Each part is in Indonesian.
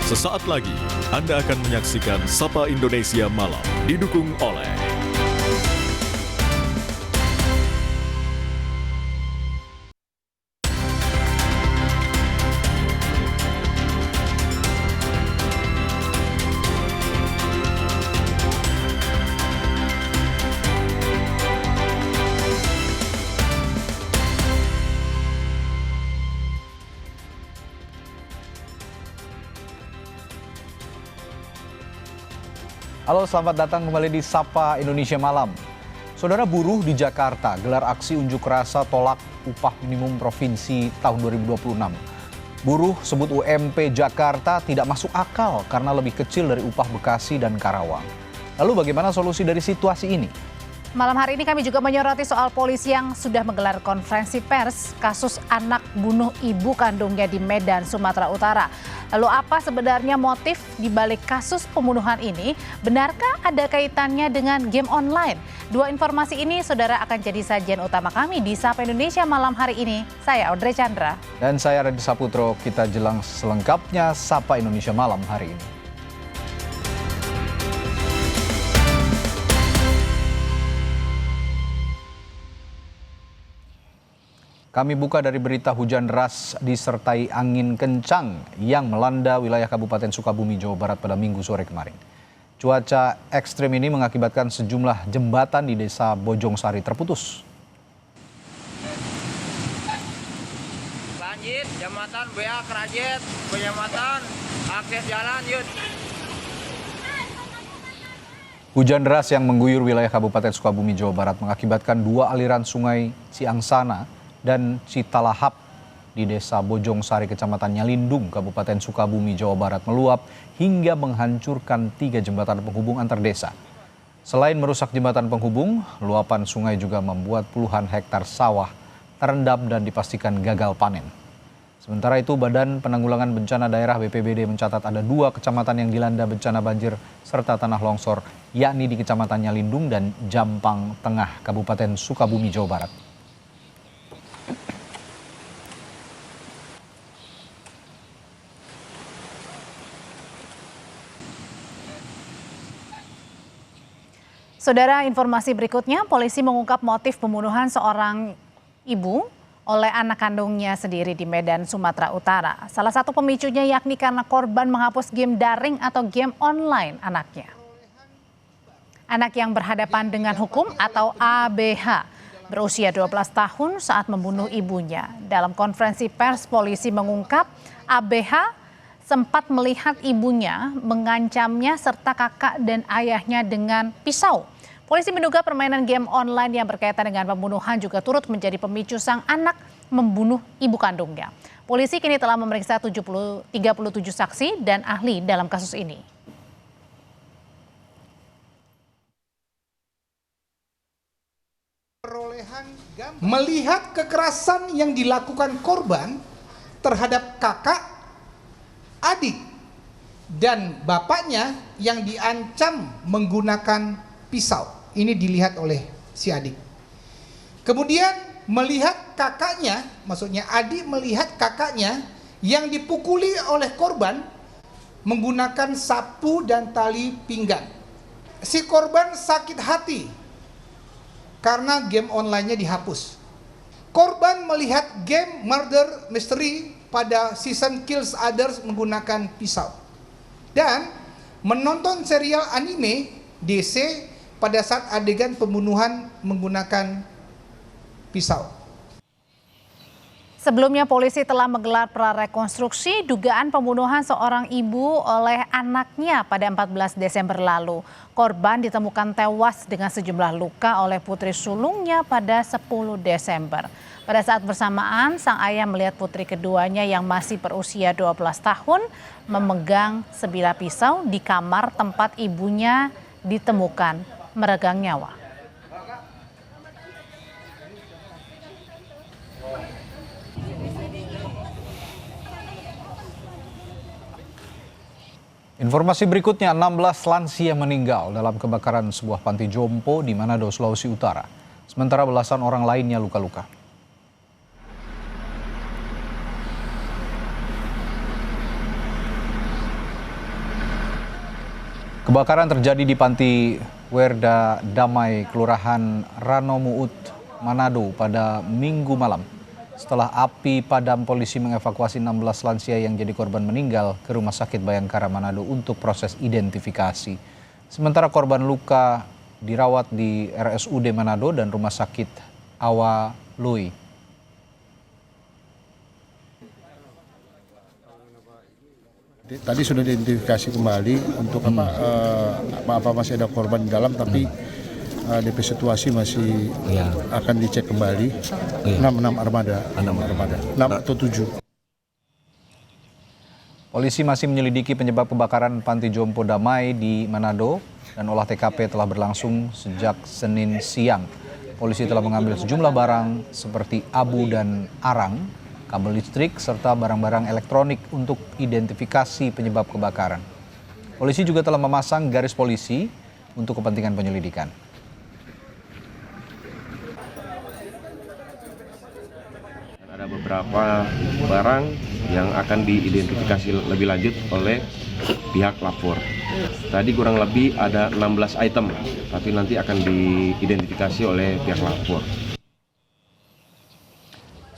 Sesaat lagi, Anda akan menyaksikan Sapa Indonesia Malam, didukung oleh Halo, selamat datang kembali di Sapa Indonesia Malam. Saudara, buruh di Jakarta gelar aksi unjuk rasa tolak upah minimum provinsi tahun 2026. Buruh sebut UMP Jakarta tidak masuk akal karena lebih kecil dari upah Bekasi dan Karawang. Lalu bagaimana solusi dari situasi ini? Malam hari ini kami juga menyoroti soal polisi yang sudah menggelar konferensi pers kasus anak bunuh ibu kandungnya di Medan, Sumatera Utara. Lalu apa sebenarnya motif di balik kasus pembunuhan ini? Benarkah ada kaitannya dengan game online? Dua informasi ini saudara akan jadi sajian utama kami di Sapa Indonesia malam hari ini. Saya Audrey Chandra. Dan saya Radhi Saputro, kita jelang selengkapnya Sapa Indonesia Malam hari ini. Kami buka dari berita hujan deras disertai angin kencang yang melanda wilayah Kabupaten Sukabumi, Jawa Barat pada Minggu sore kemarin. Cuaca ekstrim ini mengakibatkan sejumlah jembatan di Desa Bojongsari terputus. Lanjut, jembatan Bea Kerajet, penyematan, akses jalan, yuk. Hujan deras yang mengguyur wilayah Kabupaten Sukabumi, Jawa Barat mengakibatkan dua aliran sungai Ciangsana dan Citalahap di Desa Bojongsari, Kecamatan Nyalindung, Kabupaten Sukabumi, Jawa Barat meluap hingga menghancurkan 3 jembatan penghubung antar desa. Selain merusak jembatan penghubung, luapan sungai juga membuat puluhan hektar sawah terendam dan dipastikan gagal panen. Sementara itu, Badan Penanggulangan Bencana Daerah BPBD mencatat ada 2 kecamatan yang dilanda bencana banjir serta tanah longsor, yakni di Kecamatan Nyalindung dan Jampang Tengah, Kabupaten Sukabumi, Jawa Barat. Saudara, informasi berikutnya, polisi mengungkap motif pembunuhan seorang ibu oleh anak kandungnya sendiri di Medan, Sumatera Utara. Salah satu pemicunya yakni karena korban menghapus game daring atau game online anaknya. Anak yang berhadapan dengan hukum atau ABH berusia 12 tahun saat membunuh ibunya. Dalam konferensi pers, polisi mengungkap ABH sempat melihat ibunya mengancamnya serta kakak dan ayahnya dengan pisau. Polisi menduga permainan game online yang berkaitan dengan pembunuhan juga turut menjadi pemicu sang anak membunuh ibu kandungnya. Polisi kini telah memeriksa 37 saksi dan ahli dalam kasus ini. Melihat kekerasan yang dilakukan korban terhadap kakak, adik, dan bapaknya yang diancam menggunakan pisau. Ini dilihat oleh si adik. Kemudian melihat kakaknya, maksudnya adik melihat kakaknya yang dipukuli oleh korban menggunakan sapu dan tali pinggang. Si korban sakit hati karena game online-nya dihapus. Korban melihat game Murder Mystery pada season Kills Others menggunakan pisau. Dan menonton serial anime DC pada saat adegan pembunuhan menggunakan pisau. Sebelumnya polisi telah menggelar prarekonstruksi dugaan pembunuhan seorang ibu oleh anaknya pada 14 Desember lalu. Korban ditemukan tewas dengan sejumlah luka oleh putri sulungnya pada 10 Desember. Pada saat bersamaan, sang ayah melihat putri keduanya yang masih berusia 12 tahun memegang sebilah pisau di kamar tempat ibunya ditemukan meregang nyawa. Informasi berikutnya, 16 lansia meninggal dalam kebakaran sebuah panti jompo di Manado, Sulawesi Utara. Sementara belasan orang lainnya luka-luka. Kebakaran terjadi di Panti Werda Damai, Kelurahan Ranomuut, Manado pada Minggu malam. Setelah api padam, polisi mengevakuasi 16 lansia yang jadi korban meninggal ke Rumah Sakit Bayangkara Manado untuk proses identifikasi. Sementara korban luka dirawat di RSUD Manado dan Rumah Sakit Awalui. Tadi sudah diidentifikasi kembali untuk apa masih ada korban di dalam, tapi DP situasi masih akan dicek kembali. 6 armada, 6 atau 7. Polisi masih menyelidiki penyebab kebakaran Panti Jompo Damai di Manado dan olah TKP telah berlangsung sejak Senin siang. Polisi telah mengambil sejumlah barang seperti abu dan arang, kabel listrik, serta barang-barang elektronik untuk identifikasi penyebab kebakaran. Polisi juga telah memasang garis polisi untuk kepentingan penyelidikan. Ada beberapa barang yang akan diidentifikasi lebih lanjut oleh pihak lapor. Tadi kurang lebih ada 16 item, tapi nanti akan diidentifikasi oleh pihak lapor.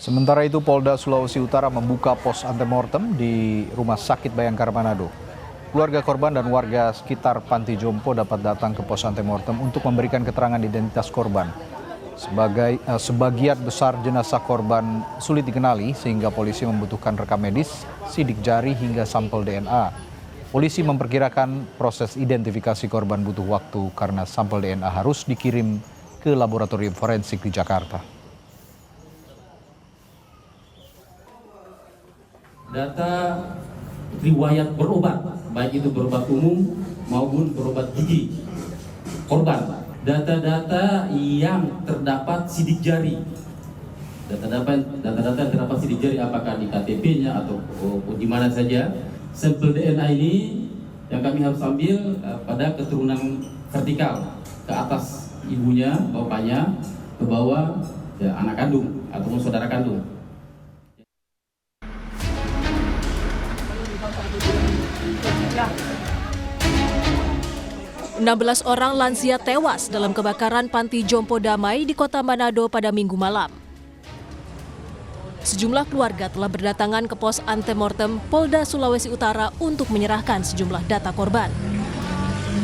Sementara itu, Polda Sulawesi Utara membuka pos antemortem di Rumah Sakit Bayangkara Manado. Keluarga korban dan warga sekitar Panti Jompo dapat datang ke pos antemortem untuk memberikan keterangan identitas korban. Sebagian besar jenazah korban sulit dikenali sehingga polisi membutuhkan rekam medis, sidik jari hingga sampel DNA. Polisi memperkirakan proses identifikasi korban butuh waktu karena sampel DNA harus dikirim ke laboratorium forensik di Jakarta. Data riwayat berobat, baik itu berobat umum maupun berobat gigi korban. Data-data yang terdapat sidik jari, data-data yang terdapat sidik jari apakah di KTP-nya atau di mana saja. Sampel DNA ini yang kami harus ambil pada keturunan vertikal, ke atas ibunya, bapaknya, ke bawah ya, anak kandung ataupun saudara kandung. 16 orang lansia tewas dalam kebakaran Panti Jompo Damai di Kota Manado pada Minggu malam. Sejumlah keluarga telah berdatangan ke pos antemortem Polda Sulawesi Utara untuk menyerahkan sejumlah data korban.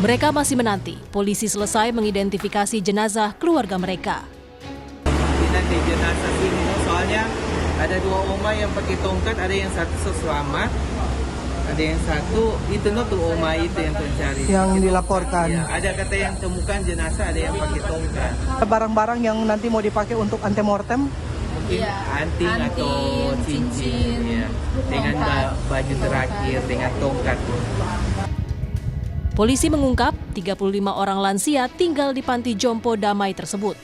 Mereka masih menanti polisi selesai mengidentifikasi jenazah keluarga mereka. Nanti jenazah sini, soalnya ada 2 oma yang pakai tongkat, ada yang satu selamat. Ada yang satu itu tuh oma itu yang pencari yang dilaporkan. Ya, ada kata yang temukan jenazah, ada yang pakai tongkat. Barang-barang yang nanti mau dipakai untuk antemortem mungkin anting atau cincin ya, dengan baju terakhir dengan tongkat. Polisi mengungkap 35 orang lansia tinggal di Panti Jompo Damai tersebut.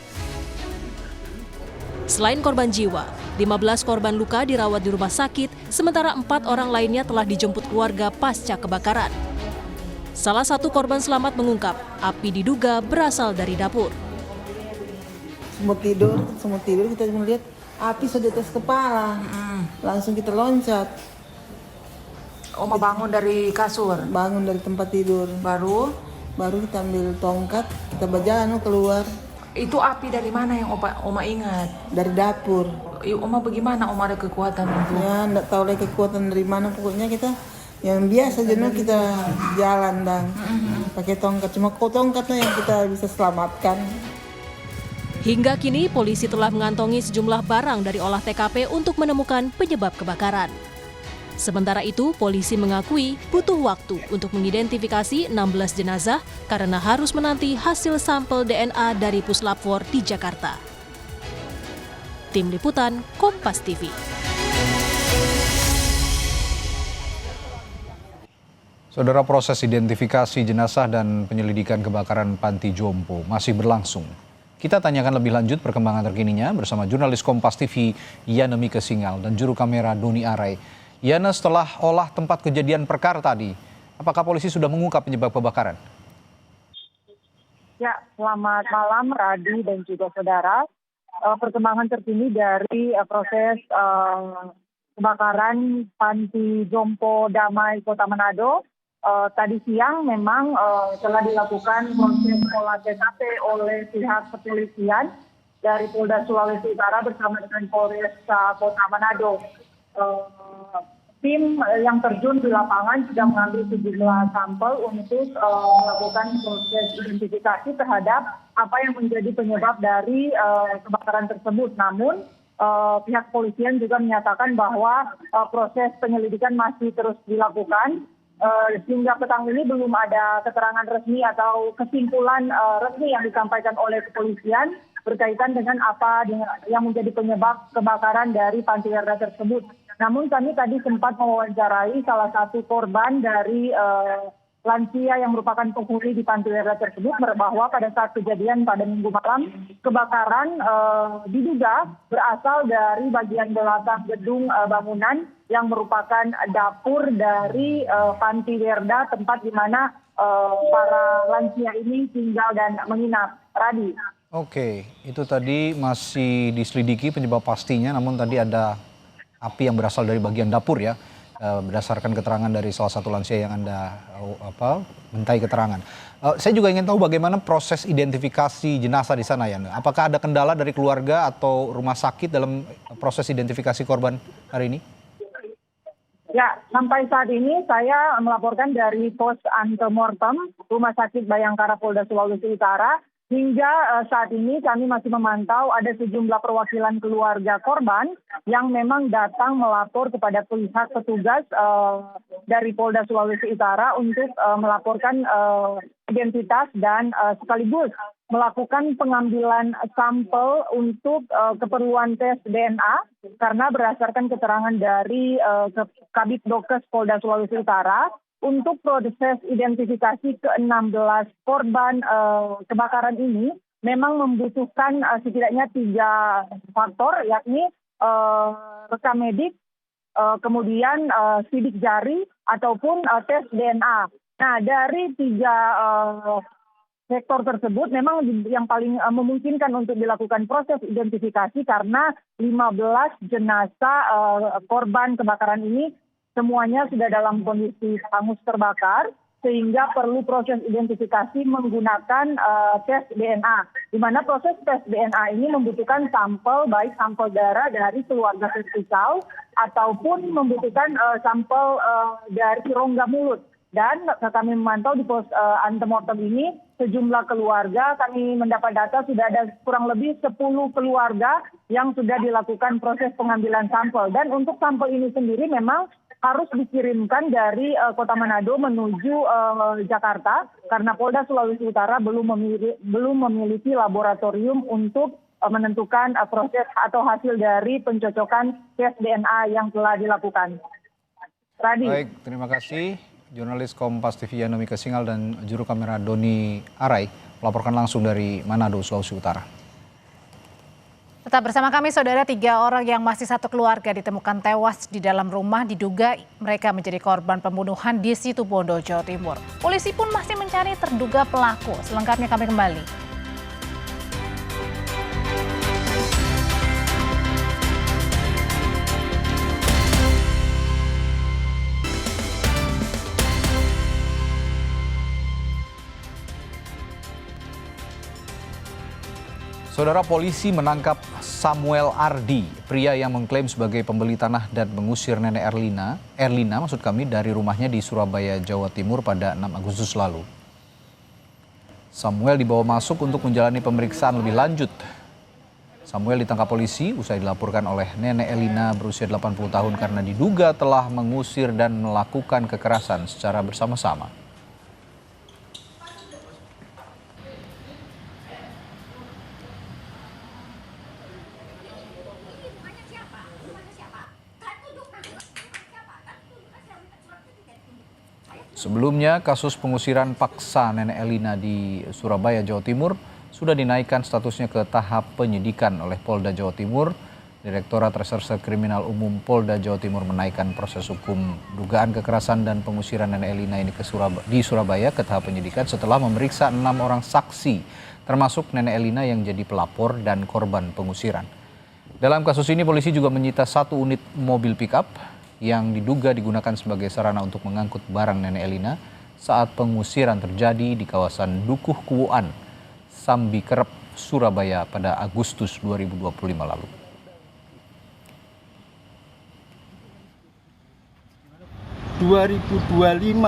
Selain korban jiwa, 15 korban luka dirawat di rumah sakit, sementara 4 orang lainnya telah dijemput keluarga pasca kebakaran. Salah satu korban selamat mengungkap, api diduga berasal dari dapur. semua tidur kita melihat api sudah di atas kepala. Langsung kita loncat. Oma bangun dari kasur? Bangun dari tempat tidur. Baru kita ambil tongkat, kita berjalan keluar. Itu api dari mana yang Oma ingat? Dari dapur. Oma bagaimana? Oma ada kekuatan untuk? Ya, enggak tahu lagi kekuatan dari mana, pokoknya kita yang biasa jenuh kita jalan dan pakai tongkat. Cuma tongkatnya yang kita bisa selamatkan. Hingga kini polisi telah mengantongi sejumlah barang dari olah TKP untuk menemukan penyebab kebakaran. Sementara itu, polisi mengakui butuh waktu untuk mengidentifikasi 16 jenazah karena harus menanti hasil sampel DNA dari Puslapfor di Jakarta. Tim Liputan, Kompas TV. Saudara, proses identifikasi jenazah dan penyelidikan kebakaran Panti Jompo masih berlangsung. Kita tanyakan lebih lanjut perkembangan terkininya bersama jurnalis Kompas TV Yana Mika Singal dan juru kamera Doni Arai. Yana, setelah olah tempat kejadian perkara tadi, apakah polisi sudah mengungkap penyebab kebakaran? Ya, selamat malam Radi dan juga saudara. Perkembangan terkini dari proses kebakaran Panti Jompo Damai Kota Manado tadi siang memang telah dilakukan proses olah TKP oleh pihak kepolisian dari Polda Sulawesi Utara bersama dengan Polresta Kota Manado. Tim yang terjun di lapangan sudah mengambil sejumlah sampel untuk melakukan proses identifikasi terhadap apa yang menjadi penyebab dari kebakaran tersebut. Namun pihak kepolisian juga menyatakan bahwa proses penyelidikan masih terus dilakukan. Hingga petang ini belum ada keterangan resmi atau kesimpulan resmi yang disampaikan oleh kepolisian berkaitan dengan apa yang menjadi penyebab kebakaran dari panti Werda tersebut. Namun kami tadi sempat mewawancarai salah satu korban dari lansia yang merupakan penghuni di panti Werda tersebut bahwa pada saat kejadian pada Minggu malam kebakaran diduga berasal dari bagian belakang gedung bangunan yang merupakan dapur dari panti Werda, tempat di mana para lansia ini tinggal dan menginap. Radi. Oke, itu tadi masih diselidiki penyebab pastinya, namun tadi ada api yang berasal dari bagian dapur ya, berdasarkan keterangan dari salah satu lansia yang Anda mintai keterangan. Saya juga ingin tahu bagaimana proses identifikasi jenazah di sana ya. Apakah ada kendala dari keluarga atau rumah sakit dalam proses identifikasi korban hari ini? Ya, sampai saat ini saya melaporkan dari pos antemortem Rumah Sakit Bayangkara Polda Sulawesi Utara. Hingga saat ini kami masih memantau ada sejumlah perwakilan keluarga korban yang memang datang melapor kepada pihak petugas dari Polda Sulawesi Utara untuk melaporkan identitas dan sekaligus melakukan pengambilan sampel untuk keperluan tes DNA karena berdasarkan keterangan dari Kabid Dokes Polda Sulawesi Utara, untuk proses identifikasi ke-16 korban kebakaran ini memang membutuhkan setidaknya 3 faktor, yakni rekam medik, kemudian sidik jari, ataupun tes DNA. Nah, dari 3 sektor tersebut memang yang paling memungkinkan untuk dilakukan proses identifikasi karena 15 jenazah korban kebakaran ini semuanya sudah dalam kondisi hangus terbakar, sehingga perlu proses identifikasi menggunakan tes DNA. Di mana proses tes DNA ini membutuhkan sampel, baik sampel darah dari keluarga vertikal ataupun membutuhkan sampel dari rongga mulut. Dan kami memantau di pos antemortem ini sejumlah keluarga, kami mendapat data sudah ada kurang lebih 10 keluarga yang sudah dilakukan proses pengambilan sampel. Dan untuk sampel ini sendiri memang harus dikirimkan dari Kota Manado menuju Jakarta karena Polda Sulawesi Utara belum memiliki laboratorium untuk menentukan proses atau hasil dari pencocokan tes DNA yang telah dilakukan. Radi. Baik, terima kasih. Jurnalis Kompas TV Yanomika Singal dan juru kamera Doni Arai melaporkan langsung dari Manado, Sulawesi Utara. Tetap bersama kami, saudara. 3 orang yang masih satu keluarga ditemukan tewas di dalam rumah, diduga mereka menjadi korban pembunuhan di Situbondo, Jawa Timur. Polisi pun masih mencari terduga pelaku. Selengkapnya kami kembali. Saudara, polisi menangkap Samuel Ardi, pria yang mengklaim sebagai pembeli tanah dan mengusir nenek Erlina dari rumahnya di Surabaya, Jawa Timur pada 6 Agustus lalu. Samuel dibawa masuk untuk menjalani pemeriksaan lebih lanjut. Samuel ditangkap polisi usai dilaporkan oleh nenek Erlina berusia 80 tahun karena diduga telah mengusir dan melakukan kekerasan secara bersama-sama. Sebelumnya, kasus pengusiran paksa nenek Erlina di Surabaya, Jawa Timur sudah dinaikkan statusnya ke tahap penyidikan oleh Polda Jawa Timur. Direktorat Reserse Kriminal Umum Polda Jawa Timur menaikkan proses hukum dugaan kekerasan dan pengusiran nenek Erlina ini di Surabaya ke tahap penyidikan setelah memeriksa 6 orang saksi, termasuk nenek Erlina yang jadi pelapor dan korban pengusiran. Dalam kasus ini, polisi juga menyita 1 unit mobil pickup yang diduga digunakan sebagai sarana untuk mengangkut barang nenek Erlina. saat pengusiran terjadi di kawasan Dukuh Kuwuan, Sambikerep, Surabaya pada Agustus 2025 lalu. ...2025, 5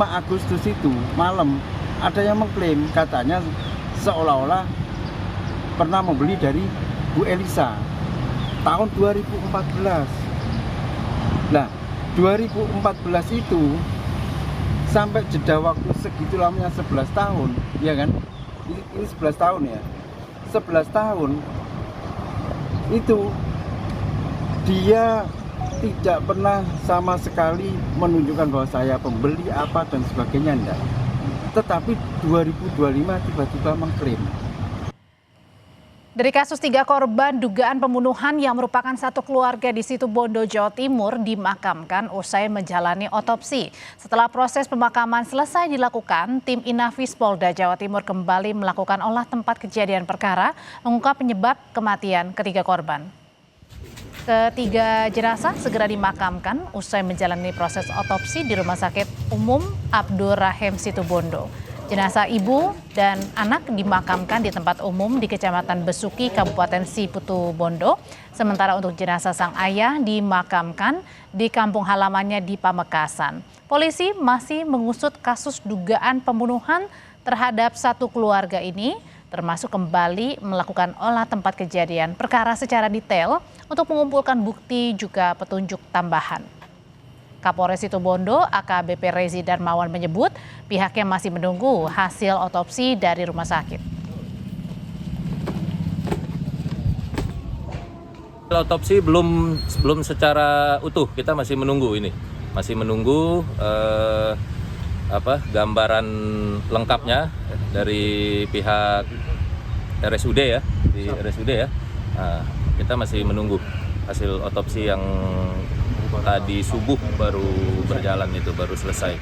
Agustus itu malam, ada yang mengklaim katanya seolah-olah pernah membeli dari Bu Elisa tahun 2014. Nah, 2014 itu sampai jeda waktu segitu lamanya 11 tahun, ya kan? Ini 11 tahun ya. 11 tahun itu dia tidak pernah sama sekali menunjukkan bahwa saya pembeli apa dan sebagainya, enggak. Tetapi 2025 tiba-tiba mengklaim. Dari kasus 3 korban dugaan pembunuhan yang merupakan satu keluarga di Situbondo, Jawa Timur dimakamkan usai menjalani otopsi. Setelah proses pemakaman selesai dilakukan, tim Inafis Polda Jawa Timur kembali melakukan olah tempat kejadian perkara, mengungkap penyebab kematian ketiga korban. Ketiga jenazah segera dimakamkan usai menjalani proses otopsi di Rumah Sakit Umum Abdur Rahim Situbondo. Jenazah ibu dan anak dimakamkan di tempat umum di Kecamatan Besuki, Kabupaten Situbondo. Sementara untuk jenazah sang ayah dimakamkan di kampung halamannya di Pamekasan. Polisi masih mengusut kasus dugaan pembunuhan terhadap satu keluarga ini, termasuk kembali melakukan olah tempat kejadian perkara secara detail untuk mengumpulkan bukti juga petunjuk tambahan. Kapolres Situbondo AKBP Rezi Darmawan menyebut pihaknya masih menunggu hasil otopsi dari rumah sakit. Otopsi belum secara utuh, kita masih menunggu ini. Masih menunggu gambaran lengkapnya dari pihak RSUD ya, di RSUD ya. Nah, kita masih menunggu hasil otopsi yang tadi subuh baru berjalan, itu baru selesai.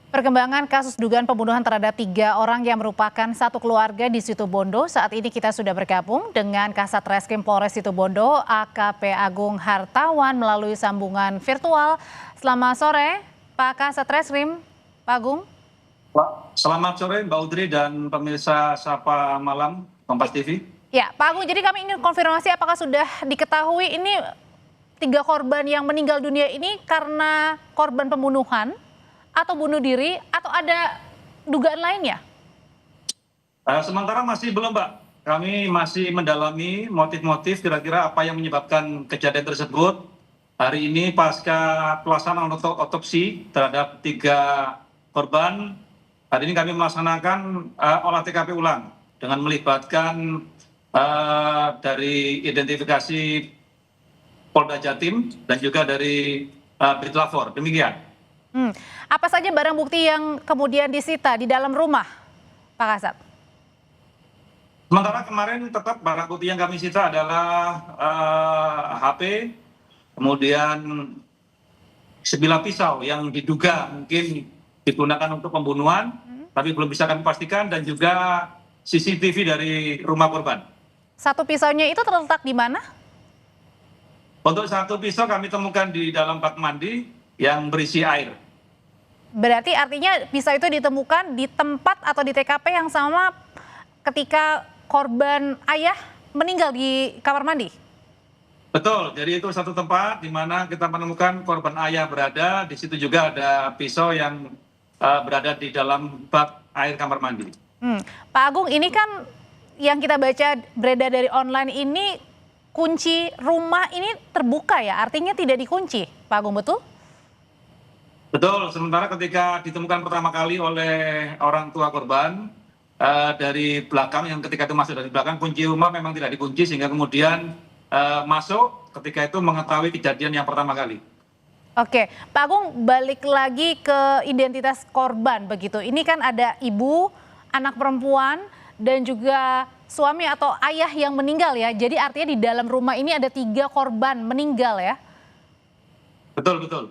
Perkembangan kasus dugaan pembunuhan terhadap 3 orang yang merupakan satu keluarga di Situbondo. Saat ini kita sudah bergabung dengan Kasat Reskrim Polres Situbondo AKP Agung Hartawan melalui sambungan virtual. Selamat sore Pak Kasat Reskrim, Pak Agung. Selamat sore Mbak Udri dan pemirsa Sapa Malam Kompas TV. Ya Pak Agung, jadi kami ingin konfirmasi apakah sudah diketahui ini 3 korban yang meninggal dunia ini karena korban pembunuhan atau bunuh diri atau ada dugaan lainnya? Sementara masih belum, Mbak. Kami masih mendalami motif-motif kira-kira apa yang menyebabkan kejadian tersebut. Hari ini pasca pelaksanaan otopsi terhadap 3 korban, hari ini kami melaksanakan olah TKP ulang dengan melibatkan dari identifikasi Polda Jatim dan juga dari Bitlaffor. Demikian. Apa saja barang bukti yang kemudian disita di dalam rumah, Pak Kasat? Sementara kemarin tetap barang bukti yang kami sita adalah HP, kemudian sebilah pisau yang diduga mungkin digunakan untuk pembunuhan, tapi belum bisa kami pastikan, dan juga CCTV dari rumah korban. Satu pisaunya itu terletak di mana? Untuk satu pisau kami temukan di dalam bak mandi yang berisi air. Berarti artinya pisau itu ditemukan di tempat atau di TKP yang sama ketika korban ayah meninggal di kamar mandi? Betul, jadi itu satu tempat di mana kita menemukan korban ayah berada. Di situ juga ada pisau yang berada di dalam bak air kamar mandi. Pak Agung, ini kan yang kita baca beredar dari online ini, kunci rumah ini terbuka ya, artinya tidak dikunci, Pak Agung, betul? Betul, sementara ketika ditemukan pertama kali oleh orang tua korban dari belakang, yang ketika itu masuk dari belakang, kunci rumah memang tidak dikunci sehingga kemudian masuk ketika itu mengetahui kejadian yang pertama kali. Oke, Pak Agung, balik lagi ke identitas korban begitu. Ini kan ada ibu, anak perempuan, dan juga suami atau ayah yang meninggal ya. Jadi artinya di dalam rumah ini ada 3 korban meninggal ya? Betul, betul.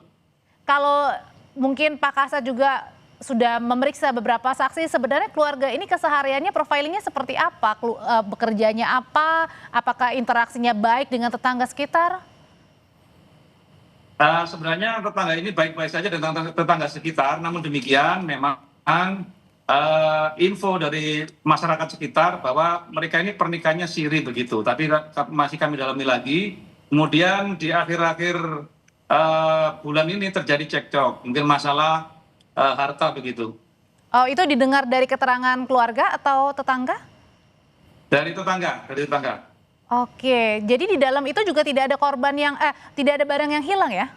Kalau mungkin Pak Kasat juga sudah memeriksa beberapa saksi, sebenarnya keluarga ini kesehariannya profilingnya seperti apa? Bekerjanya apa? Apakah interaksinya baik dengan tetangga sekitar? Sebenarnya tetangga ini baik-baik saja dengan tetangga sekitar, namun demikian memang info dari masyarakat sekitar bahwa mereka ini pernikahannya siri begitu, tapi masih kami dalami lagi. Kemudian di akhir-akhir bulan ini terjadi cekcok, mungkin masalah harta begitu. Oh, itu didengar dari keterangan keluarga atau tetangga? Dari tetangga. Oke, jadi di dalam itu juga tidak ada korban yang tidak ada barang yang hilang ya,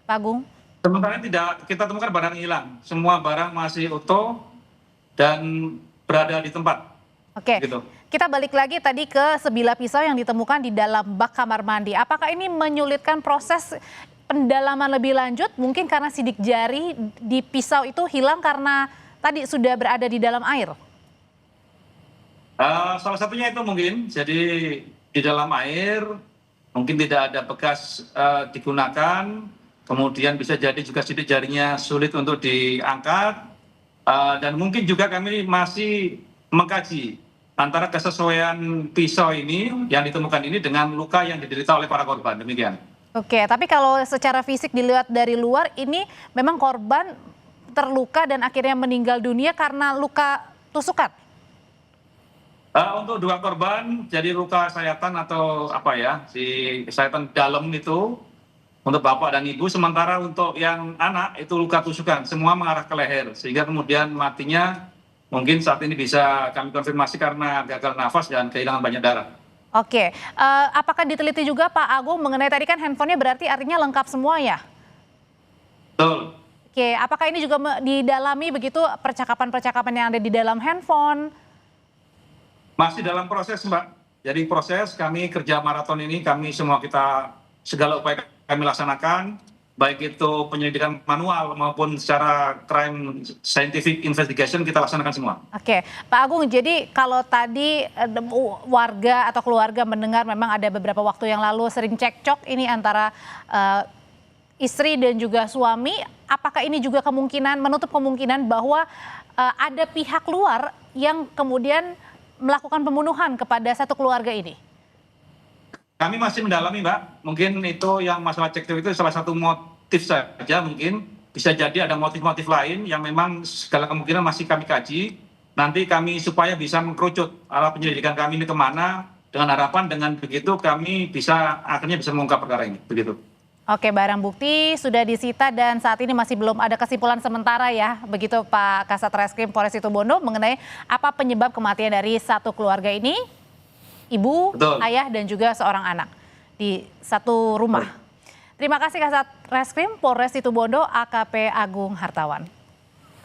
Pak Agung? Sementara tidak kita temukan barang hilang, semua barang masih utuh dan berada di tempat. Oke, gitu. Kita balik lagi tadi ke sebilah pisau yang ditemukan di dalam bak kamar mandi. Apakah ini menyulitkan proses pendalaman lebih lanjut? Mungkin karena sidik jari di pisau itu hilang karena tadi sudah berada di dalam air? Salah satunya itu mungkin, jadi di dalam air mungkin tidak ada bekas digunakan, kemudian bisa jadi juga sidik jarinya sulit untuk diangkat, dan mungkin juga kami masih mengkaji antara kesesuaian pisau ini yang ditemukan ini dengan luka yang diderita oleh para korban, demikian. Oke, tapi kalau secara fisik dilihat dari luar ini memang korban terluka dan akhirnya meninggal dunia karena luka tusukan? Untuk 2 korban, jadi luka sayatan atau si sayatan dalam itu untuk bapak dan ibu, sementara untuk yang anak itu luka tusukan, semua mengarah ke leher, sehingga kemudian matinya mungkin saat ini bisa kami konfirmasi karena gagal nafas dan kehilangan banyak darah. Oke, apakah diteliti juga Pak Agung mengenai tadi kan handphonenya berarti artinya lengkap semua ya? Betul. Oke, apakah ini juga didalami begitu percakapan-percakapan yang ada di dalam handphone? Masih dalam proses, Mbak. Jadi proses kami kerja maraton ini, segala upaya kami laksanakan, baik itu penyelidikan manual maupun secara crime scientific investigation kita laksanakan semua. Oke, Pak Agung, jadi kalau tadi warga atau keluarga mendengar memang ada beberapa waktu yang lalu sering cekcok ini antara istri dan juga suami, apakah ini juga menutup kemungkinan bahwa ada pihak luar yang kemudian melakukan pembunuhan kepada satu keluarga ini? Kami masih mendalami, Mbak. Mungkin itu yang masalah cekcok itu salah satu motif saja, mungkin bisa jadi ada motif-motif lain yang memang segala kemungkinan masih kami kaji. Nanti kami supaya bisa mengkerucut arah penyelidikan kami ini kemana, dengan harapan dengan begitu kami akhirnya bisa mengungkap perkara ini. Begitu. Oke, barang bukti sudah disita dan saat ini masih belum ada kesimpulan sementara ya, begitu Pak Kasat Reskrim Polres Situbondo mengenai apa penyebab kematian dari satu keluarga ini, ibu, betul, ayah dan juga seorang anak di satu rumah. Terima kasih Kasat Reskrim Polres Situbondo AKP Agung Hartawan.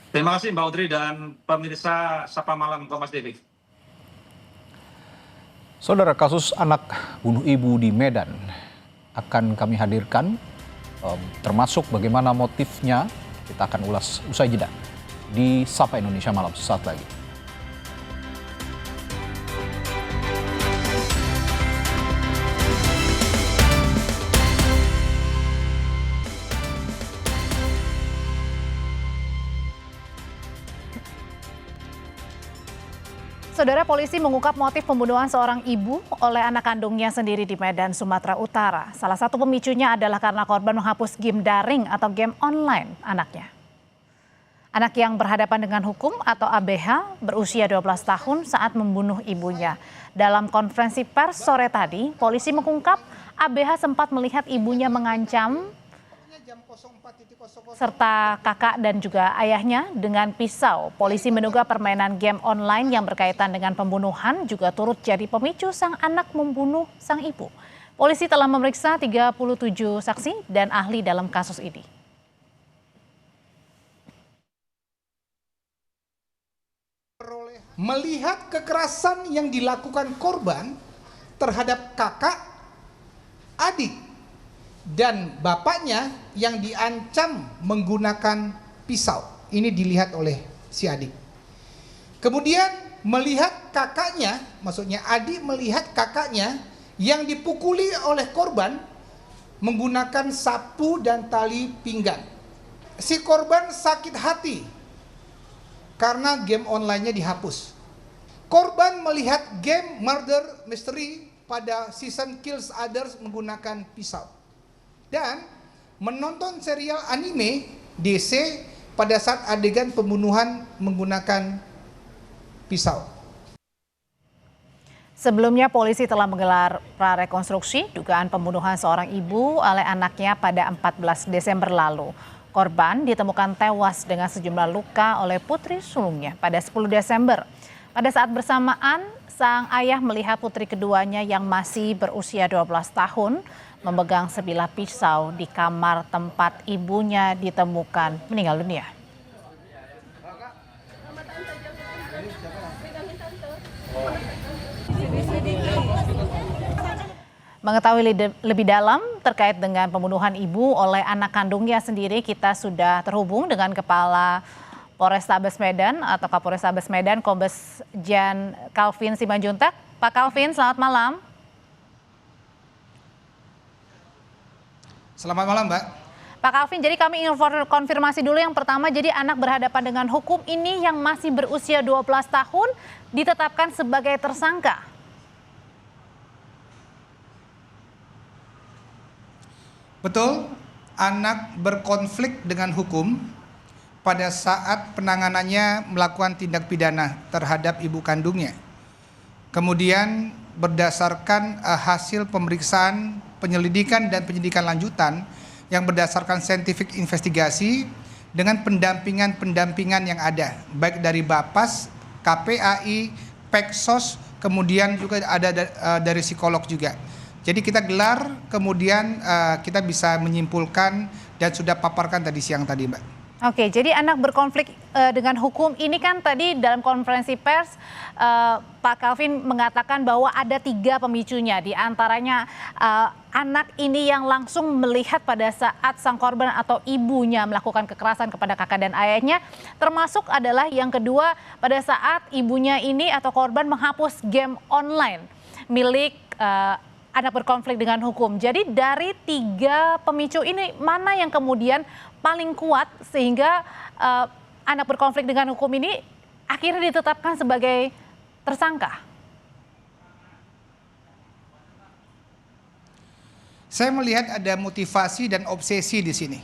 Terima kasih Mbak Audrey dan pemirsa Sapa Malam Kompas TV. Saudara, kasus anak bunuh ibu di Medan akan kami hadirkan, termasuk bagaimana motifnya. Kita akan ulas usai jeda di Sapa Indonesia Malam sesaat lagi. Saudara, polisi mengungkap motif pembunuhan seorang ibu oleh anak kandungnya sendiri di Medan, Sumatera Utara. Salah satu pemicunya adalah karena korban menghapus game daring atau game online anaknya. Anak yang berhadapan dengan hukum atau ABH berusia 12 tahun saat membunuh ibunya. Dalam konferensi pers sore tadi, polisi mengungkap ABH sempat melihat ibunya mengancam serta kakak dan juga ayahnya dengan pisau. Polisi menduga permainan game online yang berkaitan dengan pembunuhan juga turut jadi pemicu sang anak membunuh sang ibu. Polisi telah memeriksa 37 saksi dan ahli dalam kasus ini. Melihat kekerasan yang dilakukan korban terhadap kakak, adik, dan bapaknya yang diancam menggunakan pisau. Ini dilihat oleh si adik. Kemudian melihat kakaknya, maksudnya adik melihat kakaknya yang dipukuli oleh korban menggunakan sapu dan tali pinggang. Si korban sakit hati karena game online-nya dihapus. Korban melihat game murder mystery pada season Kills Others menggunakan pisau. Dan menonton serial anime DC pada saat adegan pembunuhan menggunakan pisau. Sebelumnya polisi telah menggelar prarekonstruksi dugaan pembunuhan seorang ibu oleh anaknya pada 14 Desember lalu. Korban ditemukan tewas dengan sejumlah luka oleh putri sulungnya pada 10 Desember. Pada saat bersamaan, sang ayah melihat putri keduanya yang masih berusia 12 tahun memegang sebilah pisau di kamar tempat ibunya ditemukan meninggal dunia. Mengetahui lebih dalam terkait dengan pembunuhan ibu oleh anak kandungnya sendiri, kita sudah terhubung dengan Kepala Polrestabes Medan atau Kapolrestabes Medan, Kombes Jan Calvin Simanjuntak. Pak Calvin, selamat malam. Selamat malam, Mbak. Pak Calvin, jadi kami ingin konfirmasi dulu yang pertama, jadi anak berhadapan dengan hukum ini yang masih berusia 12 tahun ditetapkan sebagai tersangka. Betul, anak berkonflik dengan hukum pada saat penanganannya melakukan tindak pidana terhadap ibu kandungnya. Kemudian berdasarkan hasil pemeriksaan, penyelidikan dan penyidikan lanjutan yang berdasarkan scientific investigasi dengan pendampingan yang ada, baik dari Bapas, KPAI, Peksos, kemudian juga ada dari psikolog juga. Jadi kita gelar, kemudian kita bisa menyimpulkan dan sudah paparkan tadi siang tadi, Mbak. Oke, jadi anak berkonflik dengan hukum ini kan tadi dalam konferensi pers Pak Calvin mengatakan bahwa ada 3 pemicunya, di antaranya anak ini yang langsung melihat pada saat sang korban atau ibunya melakukan kekerasan kepada kakak dan ayahnya, termasuk adalah yang kedua pada saat ibunya ini atau korban menghapus game online milik anak berkonflik dengan hukum. Jadi dari 3 pemicu ini mana yang kemudian paling kuat sehingga anak berkonflik dengan hukum ini akhirnya ditetapkan sebagai tersangka? Saya melihat ada motivasi dan obsesi di sini.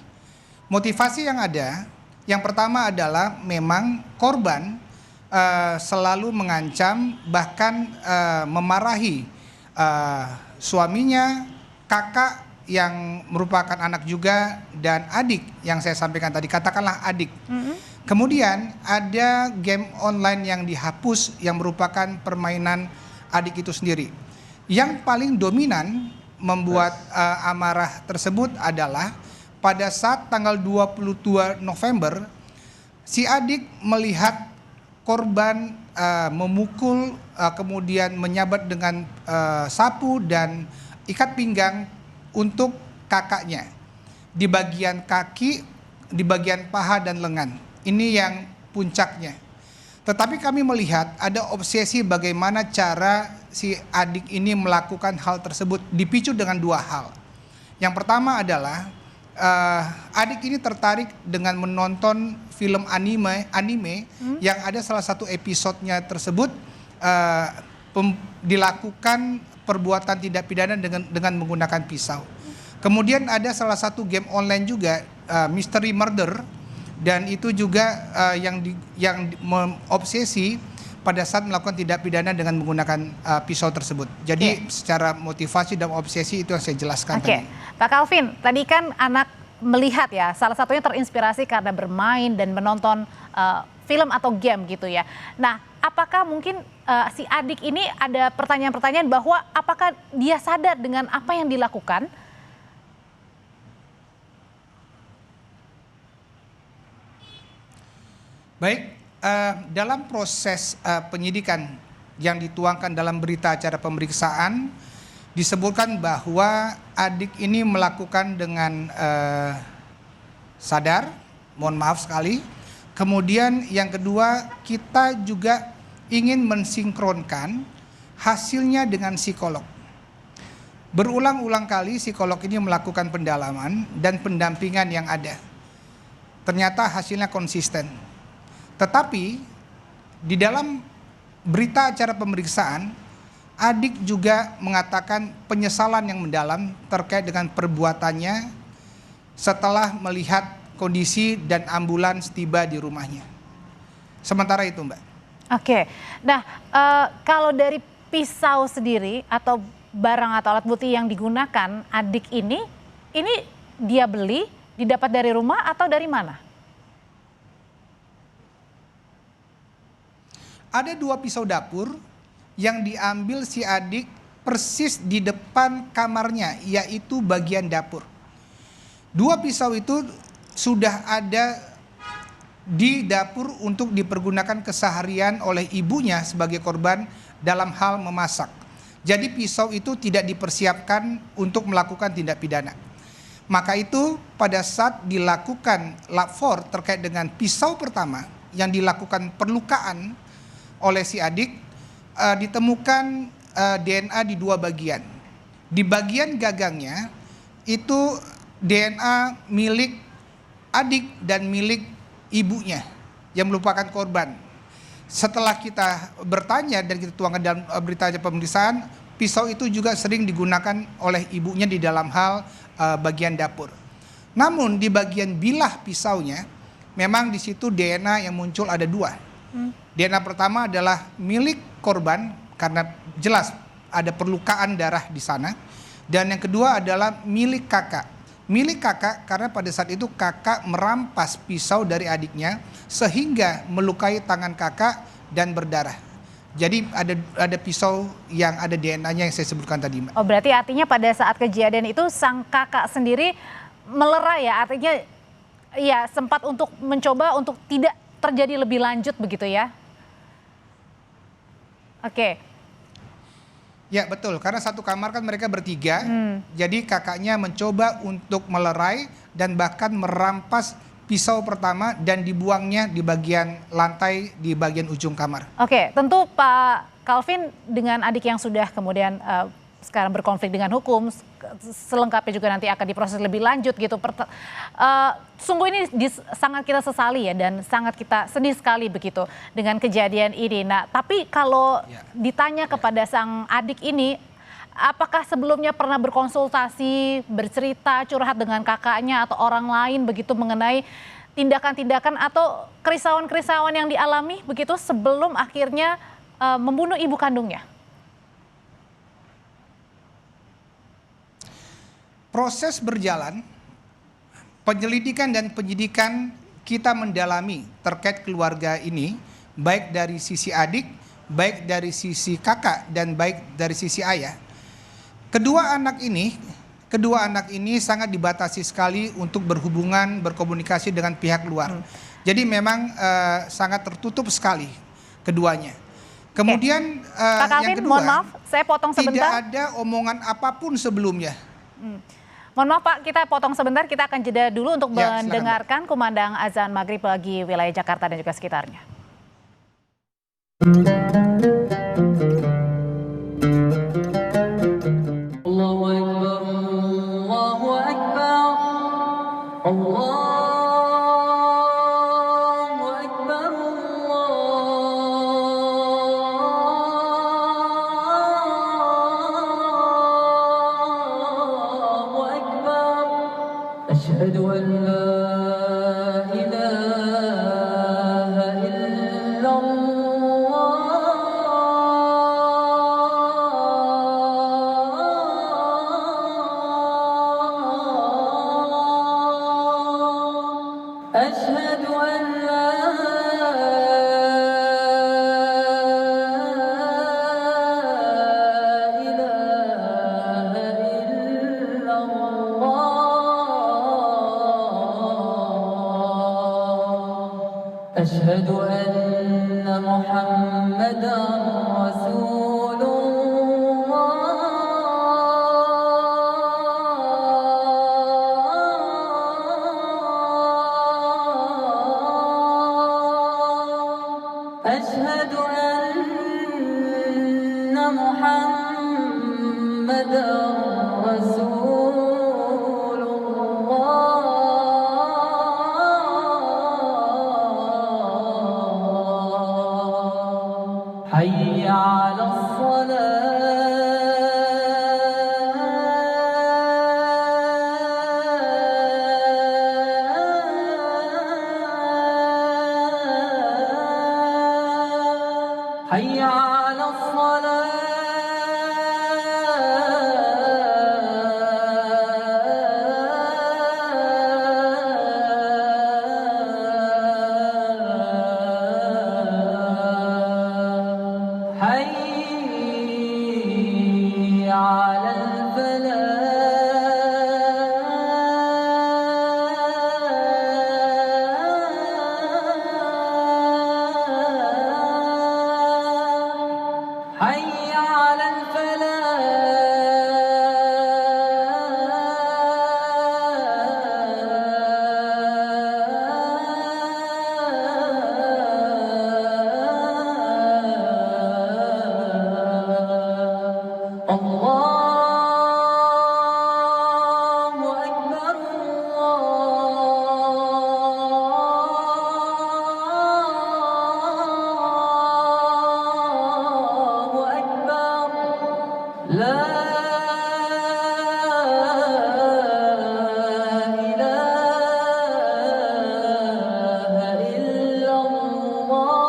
Motivasi yang ada, yang pertama adalah memang korban selalu mengancam bahkan memarahi suaminya, kakak yang merupakan anak juga, dan adik yang saya sampaikan tadi, katakanlah adik. Kemudian ada game online yang dihapus yang merupakan permainan adik itu sendiri. Yang paling dominan membuat amarah tersebut adalah pada saat tanggal 22 November, si adik melihat korban memukul, kemudian menyabat dengan sapu dan ikat pinggang untuk kakaknya di bagian kaki, di bagian paha dan lengan. Ini yang puncaknya. Tetapi kami melihat ada obsesi bagaimana cara si adik ini melakukan hal tersebut, dipicu dengan 2 hal. Yang pertama adalah adik ini tertarik dengan menonton film anime yang ada salah satu episodenya tersebut dilakukan perbuatan tidak pidana dengan menggunakan pisau. Kemudian ada salah satu game online juga, Mystery Murder, dan itu juga yang obsesi pada saat melakukan tindak pidana dengan menggunakan pisau tersebut. Jadi secara motivasi dan obsesi itu yang saya jelaskan tadi. Pak Calvin, tadi kan anak melihat ya, salah satunya terinspirasi karena bermain dan menonton film atau game gitu ya. Nah, apakah mungkin si adik ini ada pertanyaan-pertanyaan bahwa apakah dia sadar dengan apa yang dilakukan? Baik, dalam proses penyidikan yang dituangkan dalam berita acara pemeriksaan disebutkan bahwa adik ini melakukan dengan sadar, mohon maaf sekali. Kemudian yang kedua, kita juga ingin mensinkronkan hasilnya dengan psikolog. Berulang-ulang kali psikolog ini melakukan pendalaman dan pendampingan yang ada. Ternyata hasilnya konsisten. Tetapi di dalam berita acara pemeriksaan, adik juga mengatakan penyesalan yang mendalam terkait dengan perbuatannya setelah melihat kondisi dan ambulans tiba di rumahnya. Sementara itu, Mbak. Oke, nah kalau dari pisau sendiri atau barang atau alat bukti yang digunakan adik ini dia beli, didapat dari rumah atau dari mana? Ada 2 pisau dapur yang diambil si adik persis di depan kamarnya, yaitu bagian dapur. 2 pisau itu sudah ada di dapur untuk dipergunakan keseharian oleh ibunya sebagai korban dalam hal memasak. Jadi pisau itu tidak dipersiapkan untuk melakukan tindak pidana. Maka itu pada saat dilakukan lapor terkait dengan pisau pertama yang dilakukan perlukaan oleh si adik, ditemukan DNA di 2 bagian. Di bagian gagangnya itu DNA milik adik dan milik ibunya yang merupakan korban. Setelah kita bertanya dan kita tuangkan dalam berita pemeriksaan, pisau itu juga sering digunakan oleh ibunya di dalam hal bagian dapur. Namun di bagian bilah pisaunya, memang di situ DNA yang muncul ada 2. DNA pertama adalah milik korban karena jelas ada perlukaan darah di sana. Dan yang kedua adalah milik kakak. Milik kakak karena pada saat itu kakak merampas pisau dari adiknya sehingga melukai tangan kakak dan berdarah. Jadi ada pisau yang ada DNA-nya yang saya sebutkan tadi, Mbak. Oh, berarti artinya pada saat kejadian itu sang kakak sendiri melerai ya, artinya ya sempat untuk mencoba untuk tidak terjadi lebih lanjut begitu ya? Oke. Ya betul, karena satu kamar kan mereka bertiga, jadi kakaknya mencoba untuk melerai dan bahkan merampas pisau pertama dan dibuangnya di bagian lantai di bagian ujung kamar. Oke, tentu Pak Calvin dengan adik yang sudah kemudian sekarang berkonflik dengan hukum, selengkapnya juga nanti akan diproses lebih lanjut gitu. Sungguh ini sangat kita sesali ya dan sangat kita sedih sekali begitu dengan kejadian ini. Nah, tapi kalau ditanya kepada sang adik ini, apakah sebelumnya pernah berkonsultasi, bercerita, curhat dengan kakaknya atau orang lain begitu mengenai tindakan-tindakan atau kerisauan-kerisauan yang dialami begitu sebelum akhirnya membunuh ibu kandungnya? Proses berjalan, penyelidikan dan penyidikan kita mendalami terkait keluarga ini, baik dari sisi adik, baik dari sisi kakak, dan baik dari sisi ayah. Kedua anak ini sangat dibatasi sekali untuk berhubungan, berkomunikasi dengan pihak luar. Jadi memang sangat tertutup sekali keduanya. Kemudian Pak Calvin, yang kedua, mohon maaf, saya potong sebentar. Tidak ada omongan apapun sebelumnya. Mohon maaf Pak, kita potong sebentar, kita akan jeda dulu untuk mendengarkan kumandang azan maghrib bagi wilayah Jakarta dan juga sekitarnya. Allahu Akbar, Allahu Akbar, Allahu Akbar, Allahu Akbar. Asyhadu an la ilaha illallah. أشهد أن لا إله إلا الله أشهد أن محمدا رسول أشهد أن محمدا رسول الله حي على الصلاة حي على الصلاة حي على الفلاح حي على الفلاح الله أكبر الله أكبر لا إله إلا الله.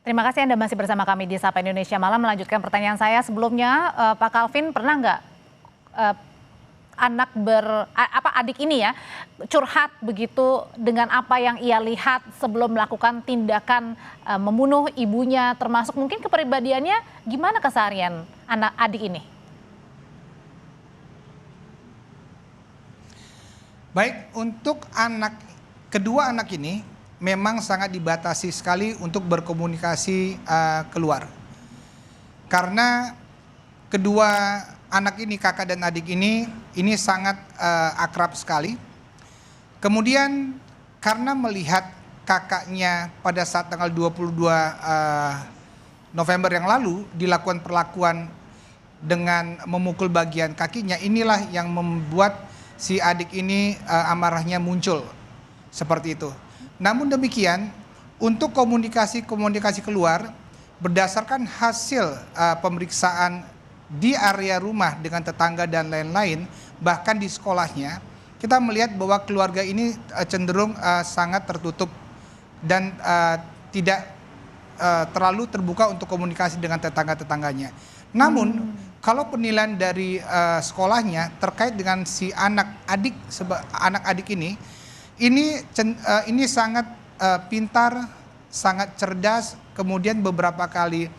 Terima kasih Anda masih bersama kami di Sapa Indonesia Malam. Melanjutkan pertanyaan saya sebelumnya, Pak Calvin, pernah nggak adik ini ya curhat begitu dengan apa yang ia lihat sebelum melakukan tindakan membunuh ibunya, termasuk mungkin kepribadiannya gimana keseharian anak adik ini? Baik, untuk kedua anak ini memang sangat dibatasi sekali untuk berkomunikasi keluar. Karena kedua anak ini, kakak dan adik ini sangat akrab sekali. Kemudian karena melihat kakaknya pada saat tanggal 22 November yang lalu dilakukan perlakuan dengan memukul bagian kakinya, inilah yang membuat si adik ini amarahnya muncul seperti itu. Namun demikian, untuk komunikasi keluar berdasarkan hasil pemeriksaan di area rumah dengan tetangga dan lain-lain, bahkan di sekolahnya, kita melihat bahwa keluarga ini cenderung sangat tertutup dan tidak terlalu terbuka untuk komunikasi dengan tetangga-tetangganya. Namun kalau penilaian dari sekolahnya terkait dengan si anak adik ini sangat pintar, sangat cerdas, kemudian beberapa kali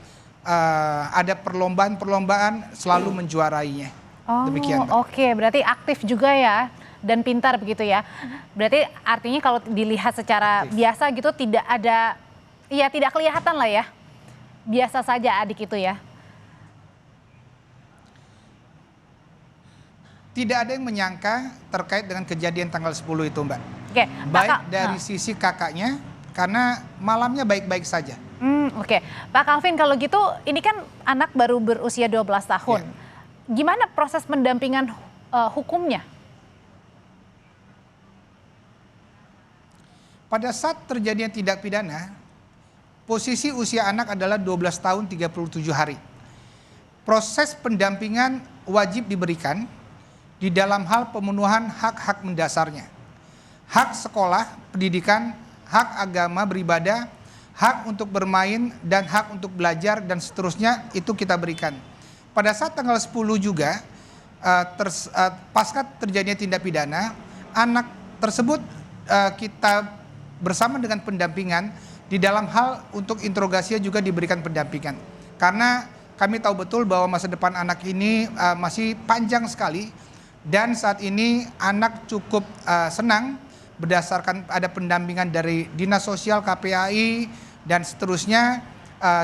ada perlombaan selalu menjuarainya. Demikian, Mbak. Oke, berarti aktif juga ya dan pintar begitu ya. Berarti artinya kalau dilihat secara biasa gitu tidak kelihatan lah ya. Biasa saja adik itu ya. Tidak ada yang menyangka terkait dengan kejadian tanggal 10 itu, Mbak. Oke, baik dari sisi kakaknya, karena malamnya baik-baik saja. Oke, Pak Calvin, kalau gitu ini kan anak baru berusia 12 tahun. Gimana proses pendampingan hukumnya? Pada saat terjadinya tindak pidana, posisi usia anak adalah 12 tahun 37 hari. Proses pendampingan wajib diberikan di dalam hal pemenuhan hak-hak mendasarnya. Hak sekolah, pendidikan, hak agama beribadah, hak untuk bermain, dan hak untuk belajar, dan seterusnya itu kita berikan. Pada saat tanggal 10 juga, pasca terjadinya tindak pidana, anak tersebut kita bersama dengan pendampingan di dalam hal untuk interogasinya juga diberikan pendampingan. Karena kami tahu betul bahwa masa depan anak ini masih panjang sekali, dan saat ini anak cukup senang berdasarkan ada pendampingan dari Dinas Sosial, KPAI, dan seterusnya.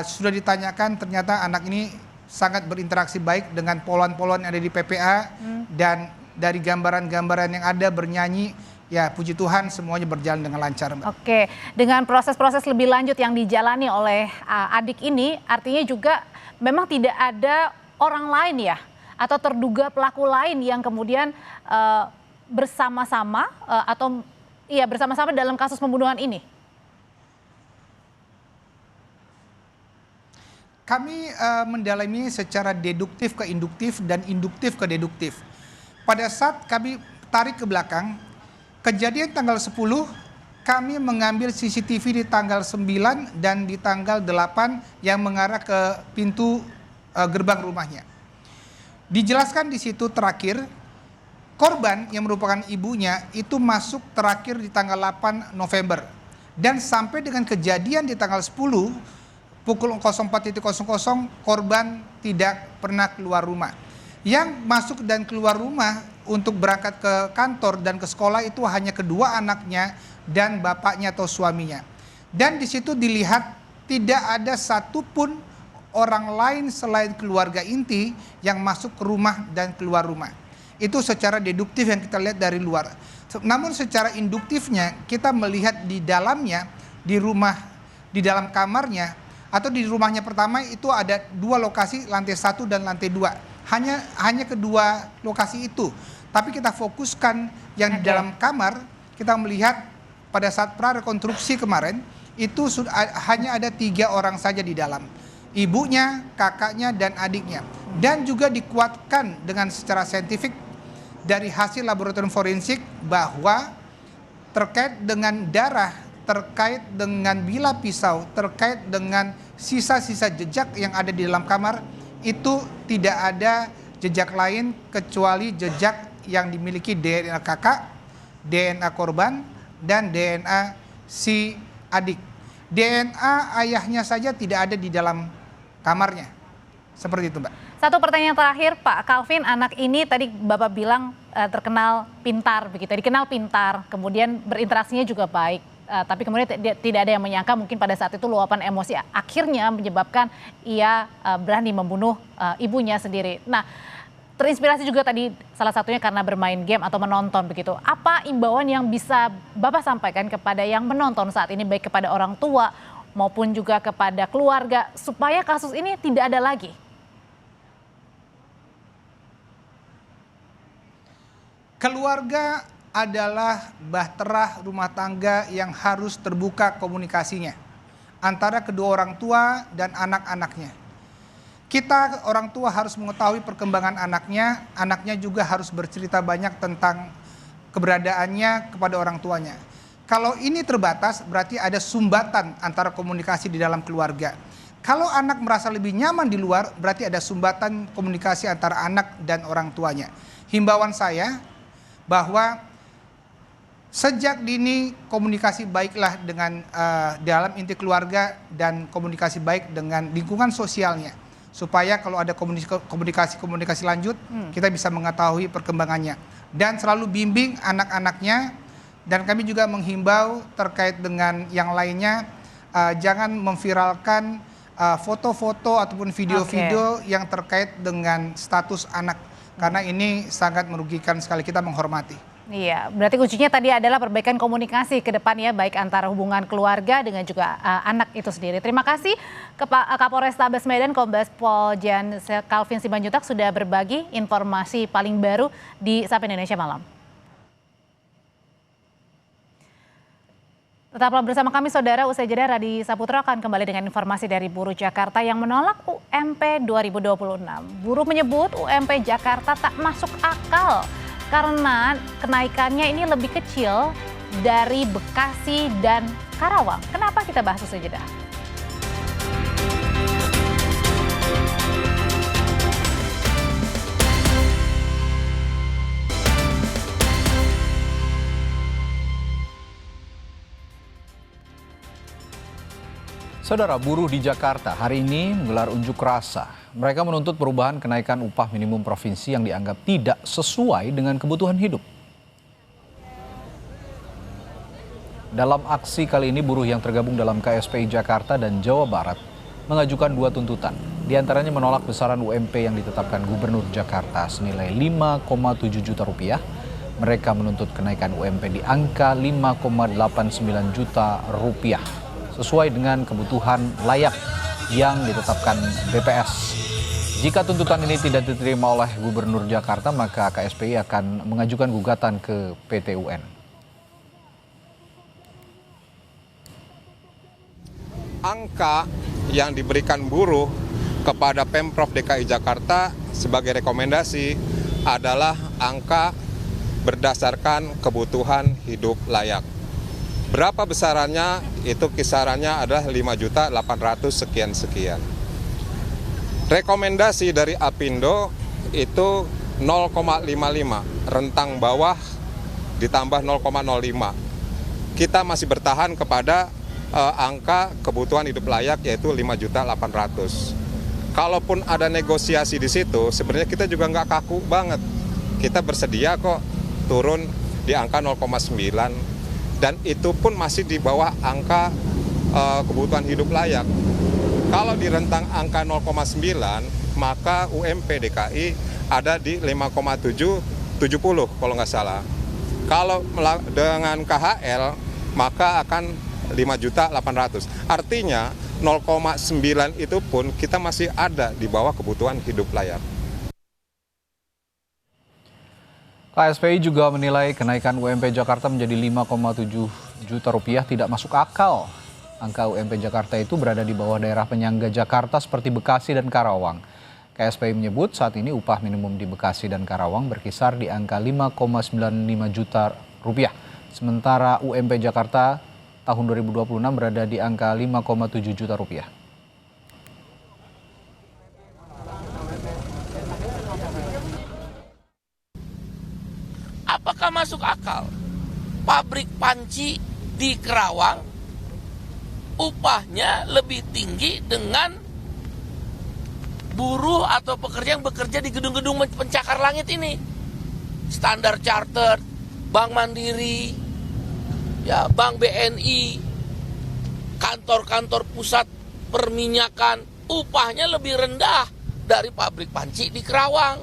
Sudah ditanyakan, ternyata anak ini sangat berinteraksi baik dengan polwan-polwan yang ada di PPA, dan dari gambaran-gambaran yang ada bernyanyi, ya puji Tuhan semuanya berjalan dengan lancar, Mbak. Oke, dengan proses-proses lebih lanjut yang dijalani oleh adik ini, artinya juga memang tidak ada orang lain ya, atau terduga pelaku lain yang kemudian bersama-sama bersama-sama dalam kasus pembunuhan ini? kami mendalami secara deduktif ke induktif dan induktif ke deduktif. Pada saat kami tarik ke belakang, kejadian tanggal 10, kami mengambil CCTV di tanggal 9 dan di tanggal 8 yang mengarah ke pintu gerbang rumahnya. Dijelaskan di situ terakhir, korban yang merupakan ibunya itu masuk terakhir di tanggal 8 November. Dan sampai dengan kejadian di tanggal 10, pukul 04.00, korban tidak pernah keluar rumah. Yang masuk dan keluar rumah untuk berangkat ke kantor dan ke sekolah itu hanya kedua anaknya dan bapaknya atau suaminya. Dan di situ dilihat tidak ada satupun orang lain selain keluarga inti yang masuk ke rumah dan keluar rumah. Itu secara deduktif yang kita lihat dari luar. Namun secara induktifnya kita melihat di dalamnya, di rumah, di dalam kamarnya, atau di rumahnya pertama itu ada 2 lokasi, lantai 1 dan lantai 2. Hanya kedua lokasi itu. Tapi kita fokuskan yang di dalam kamar, kita melihat pada saat prarekonstruksi kemarin, itu hanya ada 3 orang saja di dalam. Ibunya, kakaknya, dan adiknya. Dan juga dikuatkan dengan secara saintifik dari hasil laboratorium forensik bahwa terkait dengan darah, terkait dengan bilah pisau, terkait dengan sisa-sisa jejak yang ada di dalam kamar, itu tidak ada jejak lain kecuali jejak yang dimiliki DNA kakak, DNA korban, dan DNA si adik. DNA ayahnya saja tidak ada di dalam kamarnya. Seperti itu, Mbak. Satu pertanyaan terakhir, Pak Calvin, anak ini tadi Bapak bilang terkenal pintar, begitu. Dikenal pintar, kemudian berinteraksinya juga baik. Tapi kemudian tidak ada yang menyangka mungkin pada saat itu luapan emosi akhirnya menyebabkan ia berani membunuh ibunya sendiri. Nah, terinspirasi juga tadi salah satunya karena bermain game atau menonton begitu. Apa imbauan yang bisa Bapak sampaikan kepada yang menonton saat ini, baik kepada orang tua maupun juga kepada keluarga, supaya kasus ini tidak ada lagi? Keluarga adalah bahtera rumah tangga yang harus terbuka komunikasinya antara kedua orang tua dan anak-anaknya. Kita orang tua harus mengetahui perkembangan anaknya, anaknya juga harus bercerita banyak tentang keberadaannya kepada orang tuanya. Kalau ini terbatas, berarti ada sumbatan antara komunikasi di dalam keluarga. Kalau anak merasa lebih nyaman di luar, berarti ada sumbatan komunikasi antara anak dan orang tuanya. Himbauan saya bahwa sejak dini komunikasi baiklah dengan dalam inti keluarga dan komunikasi baik dengan lingkungan sosialnya. Supaya kalau ada komunikasi lanjut, kita bisa mengetahui perkembangannya. Dan selalu bimbing anak-anaknya, dan kami juga menghimbau terkait dengan yang lainnya, jangan memviralkan foto-foto ataupun video-video yang terkait dengan status anak. Karena ini sangat merugikan sekali, kita menghormati. Iya, berarti kuncinya tadi adalah perbaikan komunikasi ke depan ya, baik antara hubungan keluarga dengan juga anak itu sendiri. Terima kasih Kapolrestabes Medan Kombes Pol Jan Calvin Simanjuntak sudah berbagi informasi paling baru di Sapa Indonesia Malam. Tetaplah bersama kami saudara, usai jeda Radi Saputra akan kembali dengan informasi dari buruh Jakarta yang menolak UMP 2026. Buruh menyebut UMP Jakarta tak masuk akal karena kenaikannya ini lebih kecil dari Bekasi dan Karawang. Kenapa, kita bahas usai jeda. Saudara, buruh di Jakarta hari ini menggelar unjuk rasa. Mereka menuntut perubahan kenaikan upah minimum provinsi yang dianggap tidak sesuai dengan kebutuhan hidup. Dalam aksi kali ini, buruh yang tergabung dalam KSPI Jakarta dan Jawa Barat mengajukan 2 tuntutan. Di antaranya menolak besaran UMP yang ditetapkan Gubernur Jakarta senilai 5,7 juta rupiah. Mereka menuntut kenaikan UMP di angka 5,89 juta rupiah sesuai dengan kebutuhan layak yang ditetapkan BPS. Jika tuntutan ini tidak diterima oleh Gubernur Jakarta, maka KSPI akan mengajukan gugatan ke PT UN. Angka yang diberikan buruh kepada Pemprov DKI Jakarta sebagai rekomendasi adalah angka berdasarkan kebutuhan hidup layak. Berapa besarannya? Itu kisarannya adalah 5.800.000 sekian-sekian. Rekomendasi dari Apindo itu 0,55, rentang bawah ditambah 0,05. Kita masih bertahan kepada angka kebutuhan hidup layak yaitu 5.800.000. Kalaupun ada negosiasi di situ, sebenarnya kita juga nggak kaku banget. Kita bersedia kok turun di angka 0,9 dan itu pun masih di bawah angka kebutuhan hidup layak. Kalau di rentang angka 0,9 maka UMP DKI ada di 5,770 kalau nggak salah. Kalau dengan KHL maka akan 5.800.000. Artinya 0,9 itu pun kita masih ada di bawah kebutuhan hidup layak. KSPI juga menilai kenaikan UMP Jakarta menjadi 5,7 juta rupiah tidak masuk akal. Angka UMP Jakarta itu berada di bawah daerah penyangga Jakarta seperti Bekasi dan Karawang. KSPI menyebut saat ini upah minimum di Bekasi dan Karawang berkisar di angka 5,95 juta rupiah. Sementara UMP Jakarta tahun 2026 berada di angka 5,7 juta rupiah. Apakah masuk akal pabrik panci di Kerawang upahnya lebih tinggi dengan buruh atau pekerja yang bekerja di gedung-gedung pencakar langit ini? Standard Chartered, Bank Mandiri, ya, Bank BNI, kantor-kantor pusat perminyakan, upahnya lebih rendah dari pabrik panci di Kerawang.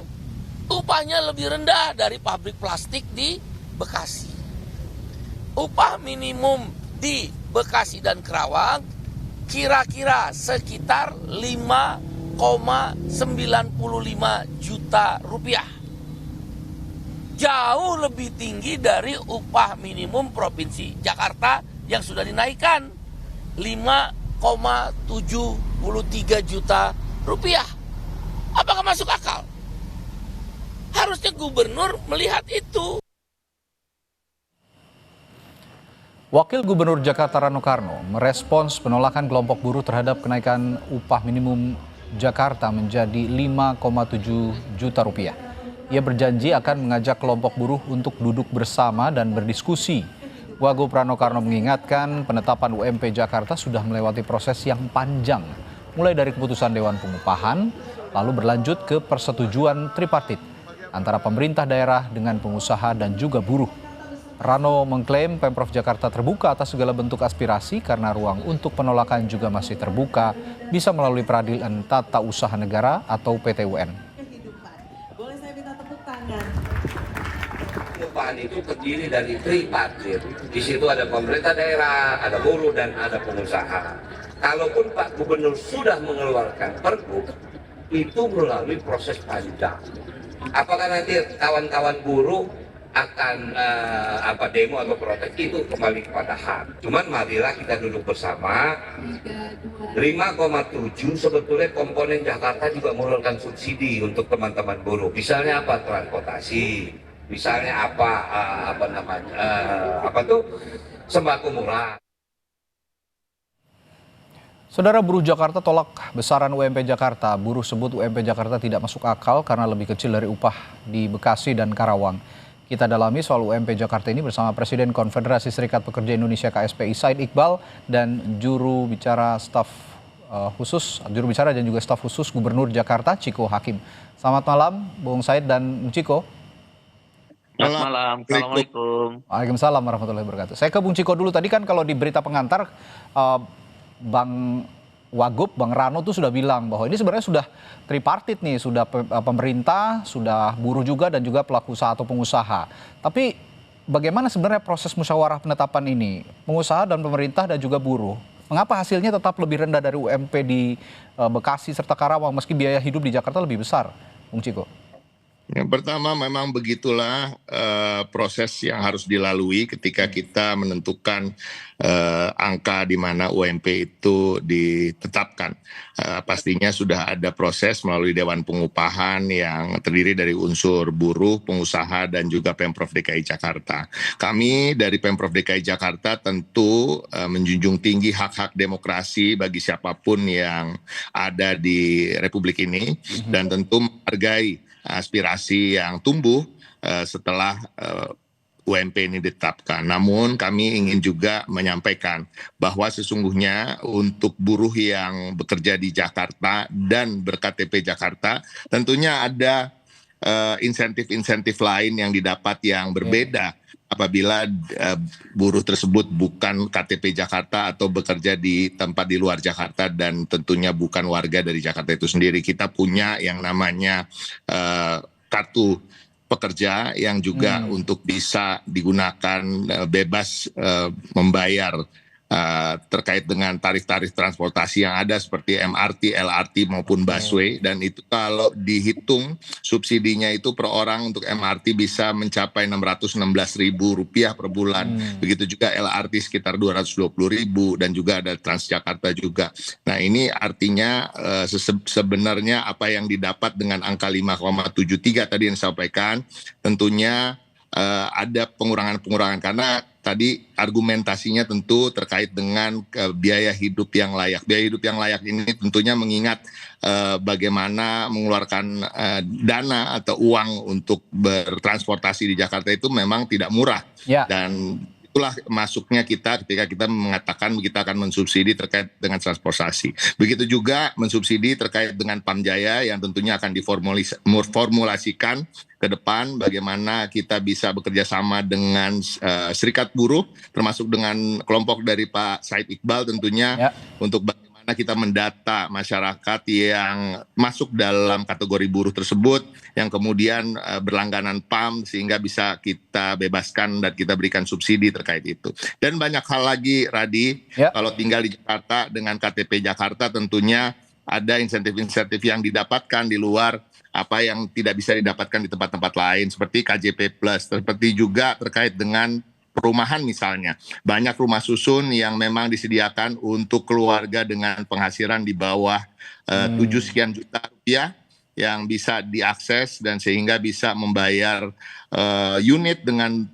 Upahnya lebih rendah dari pabrik plastik di Bekasi. Upah minimum di Bekasi dan Kerawang kira-kira sekitar 5,95 juta rupiah. Jauh lebih tinggi dari upah minimum Provinsi Jakarta yang sudah dinaikkan 5,73 juta rupiah. Apakah masuk akal? Harusnya gubernur melihat itu. Wakil Gubernur Jakarta Rano Karno merespons penolakan kelompok buruh terhadap kenaikan upah minimum Jakarta menjadi 5,7 juta rupiah. Ia berjanji akan mengajak kelompok buruh untuk duduk bersama dan berdiskusi. Wagub Rano Karno mengingatkan penetapan UMP Jakarta sudah melewati proses yang panjang, mulai dari keputusan Dewan Pengupahan, lalu berlanjut ke persetujuan tripartit antara pemerintah daerah dengan pengusaha dan juga buruh. Rano mengklaim Pemprov Jakarta terbuka atas segala bentuk aspirasi karena ruang untuk penolakan juga masih terbuka, bisa melalui Peradilan Tata Usaha Negara atau PT-UN. Boleh saya minta tepuk tangan? Pengupahan itu terdiri dari tripartit. Di situ ada pemerintah daerah, ada buruh dan ada pengusaha. Kalaupun Pak Gubernur sudah mengeluarkan pergub, itu melalui proses panjang. Apakah nanti kawan-kawan buruh akan demo atau protes, itu kembali kepada hak. Cuman marilah kita duduk bersama. 5,7 sebetulnya komponen Jakarta juga mengeluarkan subsidi untuk teman-teman buruh. Misalnya apa? Transportasi. Misalnya sembako murah. Saudara, buruh Jakarta tolak besaran UMP Jakarta. Buruh sebut UMP Jakarta tidak masuk akal karena lebih kecil dari upah di Bekasi dan Karawang. Kita dalami soal UMP Jakarta ini bersama Presiden Konfederasi Serikat Pekerja Indonesia KSPI Said Iqbal dan juru bicara dan juga staf khusus Gubernur Jakarta Ciko Hakim. Selamat malam Bung Said dan Ciko. Selamat malam. Assalamualaikum. Waalaikumsalam warahmatullahi wabarakatuh. Saya ke Bung Ciko dulu. Tadi kan kalau di berita pengantar Bang Wagub, Bang Rano tuh sudah bilang bahwa ini sebenarnya sudah tripartit nih, sudah pemerintah, sudah buruh juga dan juga pelaku usaha atau pengusaha. Tapi bagaimana sebenarnya proses musyawarah penetapan ini? Pengusaha dan pemerintah dan juga buruh. Mengapa hasilnya tetap lebih rendah dari UMP di Bekasi serta Karawang meski biaya hidup di Jakarta lebih besar, Bung Ciko? Yang pertama memang begitulah proses yang harus dilalui ketika kita menentukan angka di mana UMP itu ditetapkan. Pastinya sudah ada proses melalui Dewan Pengupahan yang terdiri dari unsur buruh, pengusaha, dan juga Pemprov DKI Jakarta. Kami dari Pemprov DKI Jakarta tentu menjunjung tinggi hak-hak demokrasi bagi siapapun yang ada di Republik ini dan tentu menghargai aspirasi yang tumbuh setelah UMP ini ditetapkan. Namun kami ingin juga menyampaikan bahwa sesungguhnya untuk buruh yang bekerja di Jakarta dan berKTP Jakarta tentunya ada insentif-insentif lain yang didapat yang berbeda apabila buruh tersebut bukan KTP Jakarta atau bekerja di tempat di luar Jakarta dan tentunya bukan warga dari Jakarta itu sendiri. Kita punya yang namanya kartu pekerja yang juga untuk bisa digunakan bebas membayar terkait dengan tarif-tarif transportasi yang ada seperti MRT, LRT maupun busway, dan itu kalau dihitung subsidinya itu per orang untuk MRT bisa mencapai Rp616.000 per bulan. Begitu juga LRT sekitar Rp220.000 dan juga ada Transjakarta juga. Nah ini artinya sebenarnya apa yang didapat dengan angka 5,73 tadi yang disampaikan tentunya ada pengurangan-pengurangan karena tadi argumentasinya tentu terkait dengan biaya hidup yang layak. Biaya hidup yang layak ini tentunya mengingat bagaimana mengeluarkan dana atau uang untuk bertransportasi di Jakarta itu memang tidak murah. Dan itulah masuknya kita ketika kita mengatakan kita akan mensubsidi terkait dengan transportasi. Begitu juga mensubsidi terkait dengan Pamjaya yang tentunya akan diformulasikan ke depan bagaimana kita bisa bekerja sama dengan serikat buruh termasuk dengan kelompok dari Pak Said Iqbal tentunya untuk bagaimana kita mendata masyarakat yang masuk dalam kategori buruh tersebut yang kemudian berlangganan PAM sehingga bisa kita bebaskan dan kita berikan subsidi terkait itu. Dan banyak hal lagi Radi, kalau tinggal di Jakarta dengan KTP Jakarta tentunya ada insentif-insentif yang didapatkan di luar apa yang tidak bisa didapatkan di tempat-tempat lain seperti KJP Plus, seperti juga terkait dengan perumahan misalnya. Banyak rumah susun yang memang disediakan untuk keluarga dengan penghasilan di bawah 7 sekian juta rupiah yang bisa diakses dan sehingga bisa membayar unit dengan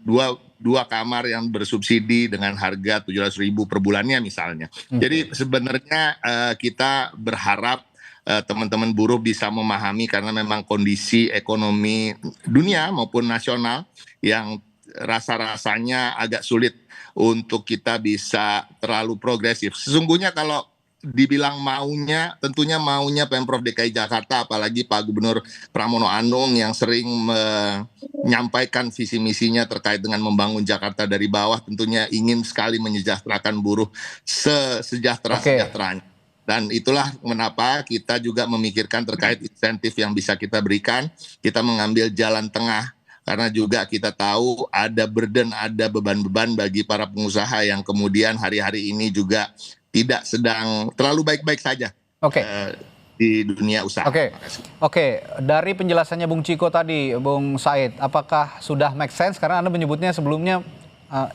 dua kamar yang bersubsidi dengan harga 700.000 per bulannya misalnya. Jadi sebenarnya kita berharap teman-teman buruh bisa memahami karena memang kondisi ekonomi dunia maupun nasional yang rasa-rasanya agak sulit untuk kita bisa terlalu progresif. Sesungguhnya kalau dibilang maunya, tentunya maunya Pemprov DKI Jakarta, apalagi Pak Gubernur Pramono Anung yang sering menyampaikan visi misinya terkait dengan membangun Jakarta dari bawah, tentunya ingin sekali menyejahterakan buruh sesejahtera-sejahteranya. Dan itulah mengapa kita juga memikirkan terkait insentif yang bisa kita berikan, kita mengambil jalan tengah. Karena juga kita tahu ada burden, ada beban-beban bagi para pengusaha yang kemudian hari-hari ini juga tidak sedang terlalu baik-baik saja di dunia usaha. Oke. Dari penjelasannya Bung Ciko tadi, Bung Said, apakah sudah make sense? Karena Anda menyebutnya sebelumnya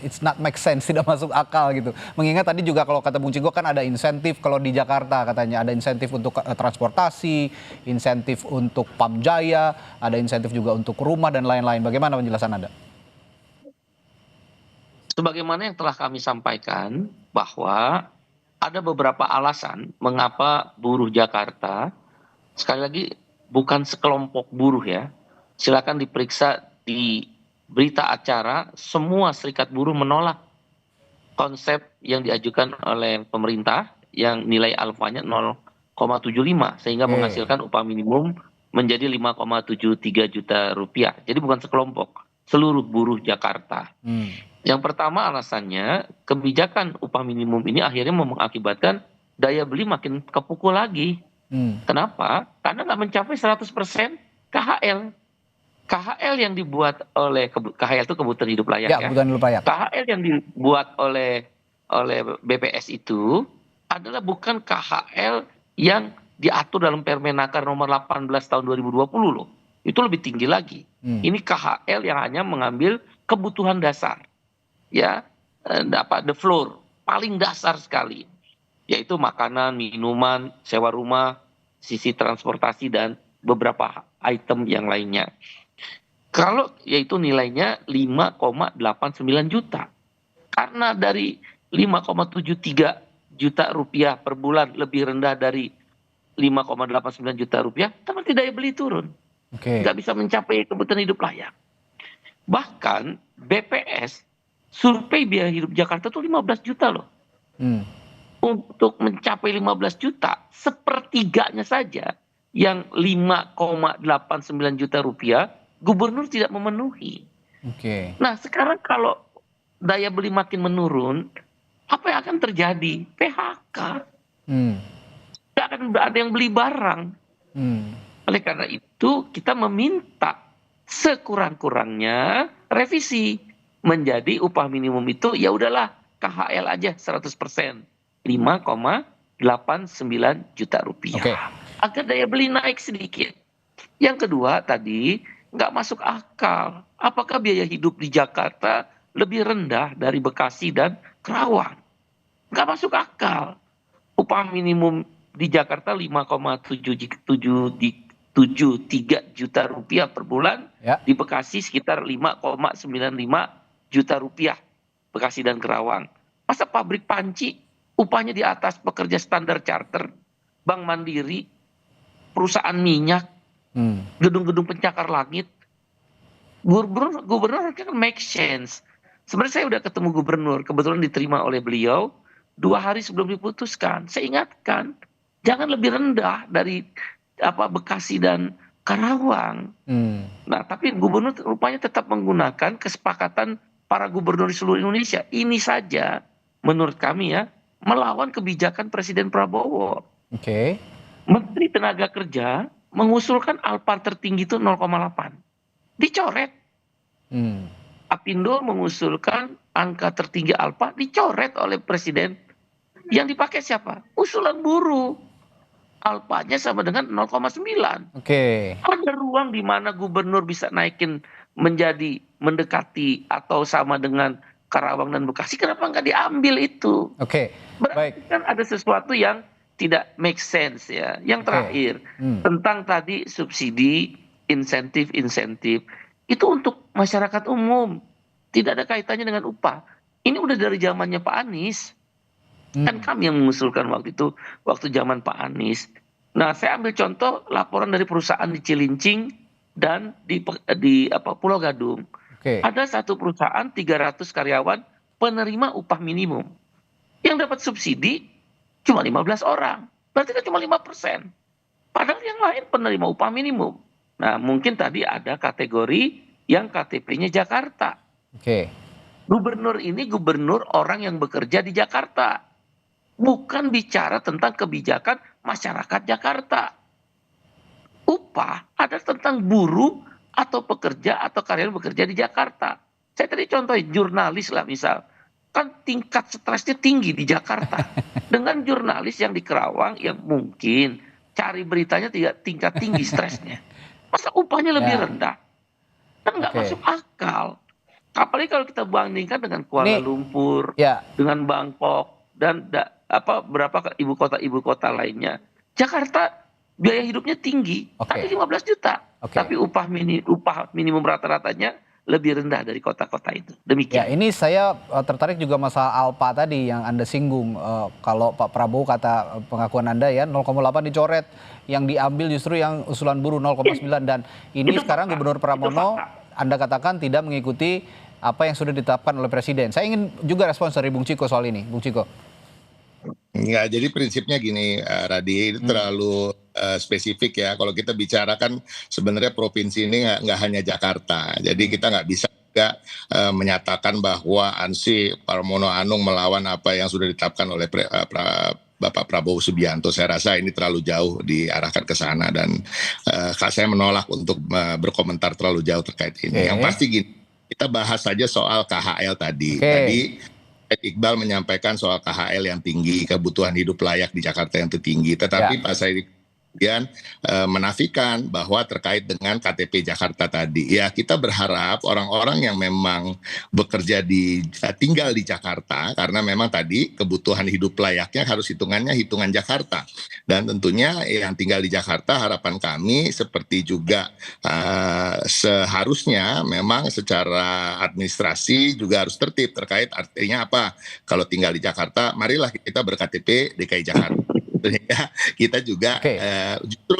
it's not make sense, tidak masuk akal gitu. Mengingat tadi juga kalau kata Bung Ciko kan ada insentif kalau di Jakarta katanya ada insentif untuk transportasi, insentif untuk Pamjaya, ada insentif juga untuk rumah dan lain-lain. Bagaimana penjelasan Anda? Sebagaimana yang telah kami sampaikan bahwa ada beberapa alasan mengapa buruh Jakarta, sekali lagi bukan sekelompok buruh ya, silakan diperiksa di berita acara, semua serikat buruh menolak konsep yang diajukan oleh pemerintah yang nilai alfanya 0,75 sehingga menghasilkan upah minimum menjadi 5,73 juta rupiah. Jadi bukan sekelompok, seluruh buruh Jakarta. Yang pertama alasannya kebijakan upah minimum ini akhirnya mengakibatkan daya beli makin kepukul lagi. Kenapa? Karena nggak mencapai 100% KHL. KHL yang dibuat oleh KHL itu kebutuhan hidup layak ya. Kebutuhan hidup layak. KHL yang dibuat oleh BPS itu adalah bukan KHL yang diatur dalam Permenaker nomor 18 tahun 2020 loh. itu lebih tinggi lagi. Ini KHL yang hanya mengambil kebutuhan dasar, ya, the floor paling dasar sekali, yaitu makanan, minuman, sewa rumah, sisi transportasi dan beberapa item yang lainnya. Kalau yaitu nilainya 5,89 juta. Karena dari 5,73 juta rupiah per bulan lebih rendah dari 5,89 juta rupiah, berarti daya beli turun. Nggak bisa mencapai kebutuhan hidup layak. Bahkan BPS survei biaya hidup Jakarta tuh 15 juta loh. Untuk mencapai 15 juta, sepertiganya saja yang 5,89 juta rupiah, gubernur tidak memenuhi. Nah sekarang kalau daya beli makin menurun, apa yang akan terjadi? PHK. Tidak akan ada yang beli barang. Oleh karena itu kita meminta sekurang-kurangnya revisi menjadi upah minimum itu ya udahlah KHL aja 100%, 5,89 juta rupiah. Agar daya beli naik sedikit. Yang kedua tadi nggak masuk akal. Apakah biaya hidup di Jakarta lebih rendah dari Bekasi dan Kerawang? Nggak masuk akal. Upah minimum di Jakarta 5,73 juta rupiah per bulan, di Bekasi sekitar 5,95 juta rupiah, Bekasi dan Kerawang. Masa pabrik panci upahnya di atas pekerja standar charter, Bank Mandiri, perusahaan minyak, gedung-gedung pencakar langit. Gubernur kan make sense. Sebenarnya saya udah ketemu gubernur, kebetulan diterima oleh beliau 2 hari sebelum diputuskan. Saya ingatkan, jangan lebih rendah dari Bekasi dan Karawang. Nah, tapi gubernur rupanya tetap menggunakan kesepakatan para gubernur di seluruh Indonesia. Ini saja menurut kami ya melawan kebijakan Presiden Prabowo. Menteri Tenaga Kerja mengusulkan Alpa tertinggi itu 0,8. Dicoret. Apindo mengusulkan angka tertinggi Alpa, dicoret oleh Presiden. Yang dipakai siapa? Usulan buruh. Alpanya sama dengan 0,9. Ada ruang di mana gubernur bisa naikin menjadi mendekati atau sama dengan Karawang dan Bekasi. Kenapa nggak diambil itu? Berarti kan ada sesuatu yang tidak make sense ya. Yang terakhir tentang tadi subsidi, insentif itu untuk masyarakat umum, tidak ada kaitannya dengan upah. Ini udah dari zamannya Pak Anies. Kan kami yang mengusulkan waktu itu, waktu zaman Pak Anies. Nah, saya ambil contoh laporan dari perusahaan di Cilincing dan di Pulau Gadung. Ada satu perusahaan 300 karyawan penerima upah minimum. Yang dapat subsidi cuma 15 orang. Berarti kan cuma 5%. Padahal yang lain penerima upah minimum. Nah, mungkin tadi ada kategori yang KTP-nya Jakarta. Gubernur ini gubernur orang yang bekerja di Jakarta. Bukan bicara tentang kebijakan masyarakat Jakarta. Upah ada tentang buruh atau pekerja atau karyawan bekerja di Jakarta. Saya tadi contohin jurnalis lah misal. Kan tingkat stresnya tinggi di Jakarta. Dengan jurnalis yang di Kerawang yang mungkin cari beritanya tingkat tinggi stresnya. Masa upahnya lebih rendah? Kan nggak masuk akal. Apalagi kalau kita bandingkan dengan Kuala Lumpur, dengan Bangkok, dan berapa ibu kota lainnya. Jakarta biaya hidupnya tinggi, tapi 15 juta. Tapi upah minimum rata-ratanya lebih rendah dari kota-kota itu. Demikian. Ini saya tertarik juga masalah Alpa tadi yang Anda singgung. Kalau Pak Prabowo kata pengakuan Anda ya 0,8 dicoret, yang diambil justru yang usulan buruh 0,9 dan ini sekarang Gubernur Pramono Anda katakan tidak mengikuti apa yang sudah ditetapkan oleh Presiden. Saya ingin juga respons dari Bung Ciko soal ini, Bung Ciko. Enggak, jadi prinsipnya gini, Radi, itu terlalu spesifik ya. Kalau kita bicarakan sebenarnya provinsi ini nggak hanya Jakarta. Jadi kita nggak bisa juga menyatakan bahwa Ansi Pramono Anung melawan apa yang sudah ditetapkan oleh Bapak Prabowo Subianto. Saya rasa ini terlalu jauh diarahkan ke sana dan saya menolak untuk berkomentar terlalu jauh terkait ini. Yang pasti gini, kita bahas saja soal KHL tadi. Tadi Iqbal menyampaikan soal KHL yang tinggi, kebutuhan hidup layak di Jakarta yang tertinggi. Tetapi Pak Said kemudian menafikan bahwa terkait dengan KTP Jakarta tadi. Ya, kita berharap orang-orang yang memang bekerja tinggal di Jakarta, karena memang tadi kebutuhan hidup layaknya harus hitungannya hitungan Jakarta. Dan tentunya yang tinggal di Jakarta, harapan kami seperti juga seharusnya memang secara administrasi juga harus tertib terkait artinya apa. Kalau tinggal di Jakarta, marilah kita berKTP DKI Jakarta. Ya, kita juga justru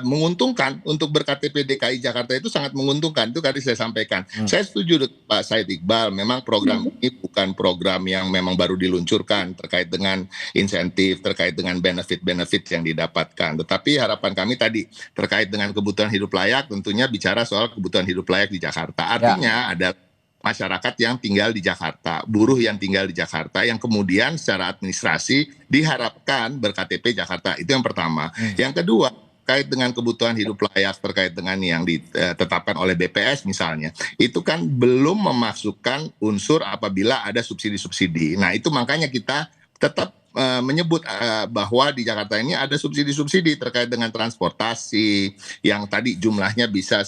menguntungkan untuk berKTP DKI Jakarta itu sangat menguntungkan. Itu tadi saya sampaikan. Saya setuju dengan Pak Said Iqbal, memang program ini bukan program yang memang baru diluncurkan terkait dengan insentif, terkait dengan benefit-benefit yang didapatkan. Tetapi harapan kami tadi terkait dengan kebutuhan hidup layak, tentunya bicara soal kebutuhan hidup layak di Jakarta. Artinya ada masyarakat yang tinggal di Jakarta, buruh yang tinggal di Jakarta, yang kemudian secara administrasi diharapkan berKTP Jakarta. Itu yang pertama. Yang kedua, terkait dengan kebutuhan hidup layak, terkait dengan yang ditetapkan oleh BPS misalnya, itu kan belum memasukkan unsur apabila ada subsidi-subsidi. Nah, itu makanya kita tetap menyebut bahwa di Jakarta ini ada subsidi-subsidi terkait dengan transportasi yang tadi jumlahnya bisa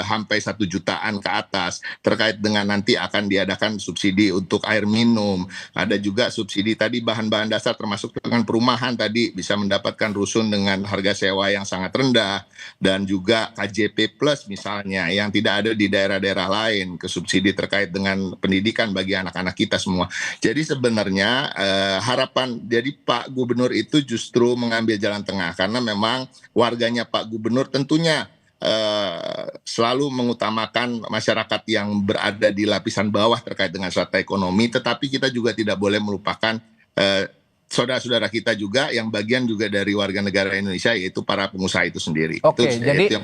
sampai 1 jutaan ke atas, terkait dengan nanti akan diadakan subsidi untuk air minum, ada juga subsidi tadi bahan-bahan dasar termasuk dengan perumahan tadi bisa mendapatkan rusun dengan harga sewa yang sangat rendah, dan juga KJP Plus misalnya yang tidak ada di daerah-daerah lain, ke subsidi terkait dengan pendidikan bagi anak-anak kita semua. Jadi sebenarnya harapan jadi Pak Gubernur itu justru mengambil jalan tengah, karena memang warganya Pak Gubernur tentunya selalu mengutamakan masyarakat yang berada di lapisan bawah terkait dengan strata ekonomi, tetapi kita juga tidak boleh melupakan saudara-saudara kita juga yang bagian juga dari warga negara Indonesia, yaitu para pengusaha itu sendiri. Jadi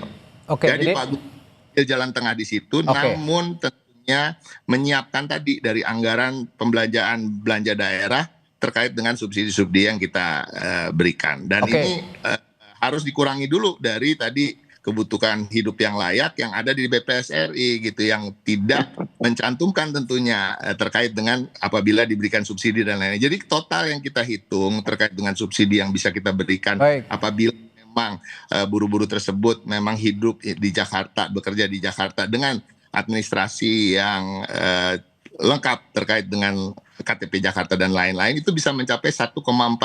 Pak Gubernur jalan tengah di situ, namun tentunya menyiapkan tadi dari anggaran pembelanjaan belanja daerah terkait dengan subsidi-subsidi yang kita berikan. Dan ini harus dikurangi dulu dari tadi kebutuhan hidup yang layak yang ada di BPS RI gitu, yang tidak mencantumkan tentunya terkait dengan apabila diberikan subsidi dan lain-lain. Jadi total yang kita hitung terkait dengan subsidi yang bisa kita berikan apabila memang buruh-buruh tersebut memang hidup di Jakarta, bekerja di Jakarta dengan administrasi yang lengkap terkait dengan KTP Jakarta dan lain-lain, itu bisa mencapai 1,4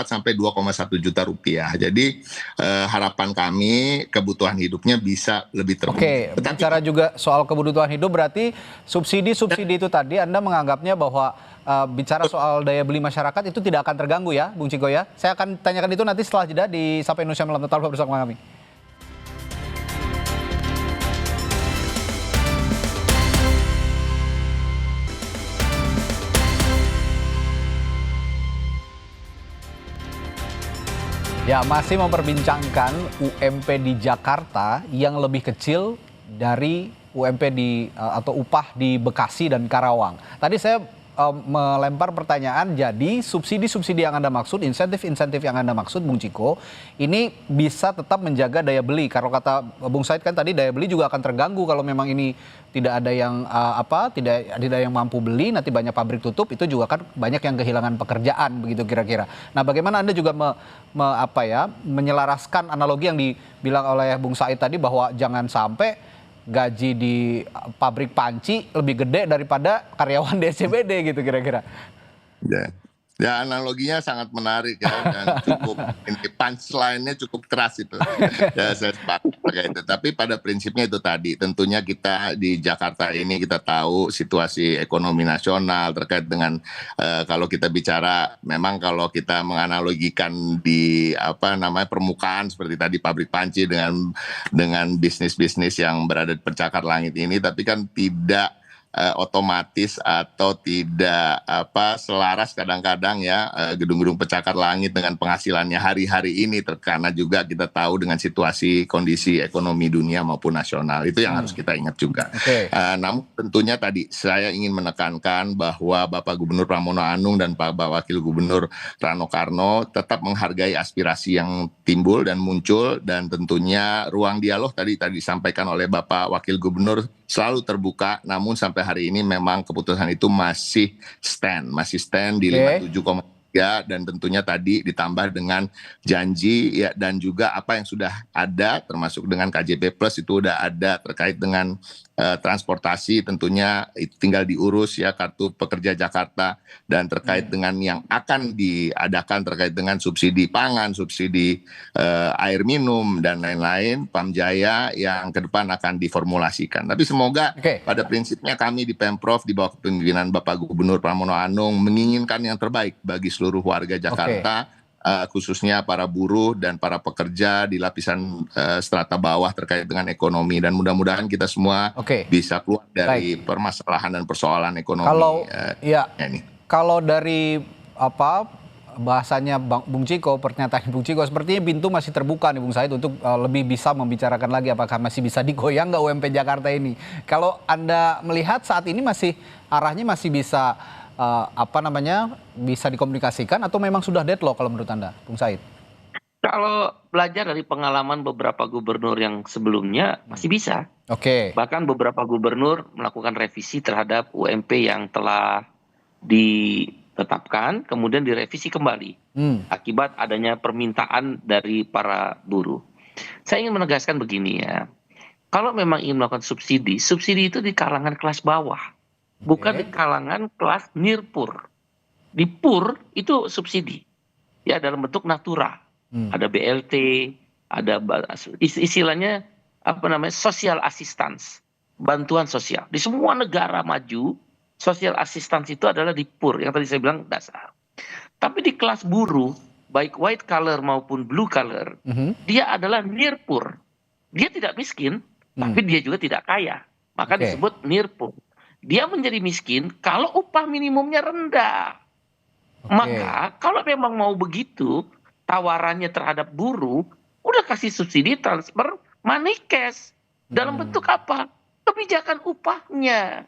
sampai 2,1 juta rupiah. Jadi harapan kami kebutuhan hidupnya bisa lebih terpenuhi. Bicara juga soal kebutuhan hidup, berarti subsidi-subsidi itu tadi Anda menganggapnya bahwa bicara soal daya beli masyarakat itu tidak akan terganggu ya, Bung Ciko ya? Saya akan tanyakan itu nanti setelah jeda di Sapa Indonesia Malam. Tetap bersama kami. Ya, masih memperbincangkan UMP di Jakarta yang lebih kecil dari UMP atau upah di Bekasi dan Karawang. Tadi saya melempar pertanyaan, jadi subsidi-subsidi yang Anda maksud, insentif-insentif yang Anda maksud, Bung Ciko, ini bisa tetap menjaga daya beli. Kalau kata Bung Said kan tadi daya beli juga akan terganggu kalau memang ini tidak ada yang tidak ada yang mampu beli, nanti banyak pabrik tutup, itu juga kan banyak yang kehilangan pekerjaan begitu kira-kira. Nah, bagaimana Anda juga menyelaraskan analogi yang dibilang oleh Bung Said tadi bahwa jangan sampai gaji di pabrik panci lebih gede daripada karyawan di SCBD gitu kira-kira. Ya, analoginya sangat menarik ya, dan cukup ini punchline-nya cukup keras itu. Ya, saya sepakat pakai itu. Tapi pada prinsipnya itu tadi, tentunya kita di Jakarta ini kita tahu situasi ekonomi nasional terkait dengan kalau kita bicara, memang kalau kita menganalogikan di permukaan seperti tadi pabrik panci dengan bisnis-bisnis yang berada di pencakar langit ini, tapi kan tidak otomatis atau tidak selaras kadang-kadang ya gedung-gedung pencakar langit dengan penghasilannya hari-hari ini, karena juga kita tahu dengan situasi kondisi ekonomi dunia maupun nasional, itu yang harus kita ingat juga. Namun tentunya tadi saya ingin menekankan bahwa Bapak Gubernur Pramono Anung dan Pak Wakil Gubernur Rano Karno tetap menghargai aspirasi yang timbul dan muncul, dan tentunya ruang dialog tadi disampaikan oleh Bapak Wakil Gubernur selalu terbuka, namun sampai hari ini memang keputusan itu masih stand di 57,3 Ya, dan tentunya tadi ditambah dengan janji ya, dan juga apa yang sudah ada termasuk dengan KJP Plus itu udah ada terkait dengan transportasi, tentunya itu tinggal diurus ya, kartu pekerja Jakarta, dan terkait dengan yang akan diadakan terkait dengan subsidi pangan, subsidi air minum dan lain-lain, Pamjaya yang ke depan akan diformulasikan. Tapi semoga pada prinsipnya kami di Pemprov di bawah kepemimpinan Bapak Gubernur Pramono Anung menginginkan yang terbaik bagi seluruh warga Jakarta, khususnya para buruh dan para pekerja di lapisan strata bawah terkait dengan ekonomi, dan mudah-mudahan kita semua bisa keluar dari permasalahan dan persoalan ekonomi. Kalau dari bahasanya Bung Ciko, pernyataan Bung Ciko, sepertinya pintu masih terbuka nih Bung Said untuk lebih bisa membicarakan lagi apakah masih bisa digoyang nggak UMP Jakarta ini. Kalau Anda melihat saat ini arahnya masih bisa bisa dikomunikasikan atau memang sudah deadlock kalau menurut Anda, Bung Said? Kalau belajar dari pengalaman beberapa gubernur yang sebelumnya masih bisa. Bahkan beberapa gubernur melakukan revisi terhadap UMP yang telah ditetapkan, kemudian direvisi kembali akibat adanya permintaan dari para buruh. Saya ingin menegaskan begini ya, kalau memang ingin melakukan subsidi itu di kalangan kelas bawah. Bukan di kalangan kelas nirpur. Di pur itu subsidi. Ya dalam bentuk natura. Ada BLT, ada istilahnya social assistance. Bantuan sosial. Di semua negara maju, social assistance itu adalah di pur. Yang tadi saya bilang dasar. Tapi di kelas buruh, baik white collar maupun blue collar, dia adalah nirpur. Dia tidak miskin, tapi dia juga tidak kaya. Maka disebut nirpur. Dia menjadi miskin kalau upah minimumnya rendah. Maka kalau memang mau begitu, tawarannya terhadap buruh, udah kasih subsidi transfer money cash. Dalam bentuk apa? Kebijakan upahnya.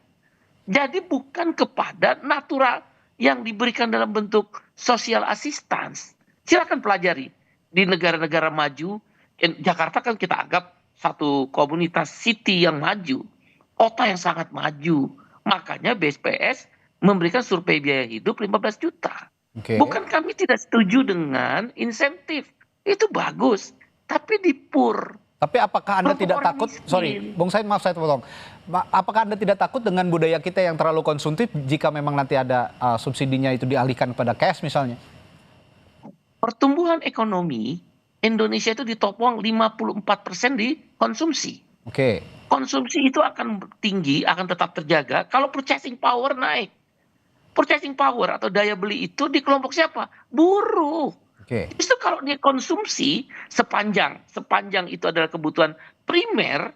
Jadi bukan kepada natural yang diberikan dalam bentuk social assistance. Silakan pelajari. Di negara-negara maju, Jakarta kan kita anggap satu komunitas city yang maju. Kota yang sangat maju. Makanya BSPS memberikan survei biaya hidup 15 juta. Bukan kami tidak setuju dengan insentif. Itu bagus. Tapi di pur. Tapi apakah Anda tidak takut, Bung Said, maaf saya potong. Apakah Anda tidak takut dengan budaya kita yang terlalu konsumtif jika memang nanti ada subsidinya itu dialihkan kepada cash misalnya? Pertumbuhan ekonomi Indonesia itu ditopang 54% di konsumsi. Konsumsi itu akan tinggi, akan tetap terjaga kalau purchasing power naik. Purchasing power atau daya beli itu di kelompok siapa? Buruh. Justru kalau dia konsumsi sepanjang itu adalah kebutuhan primer,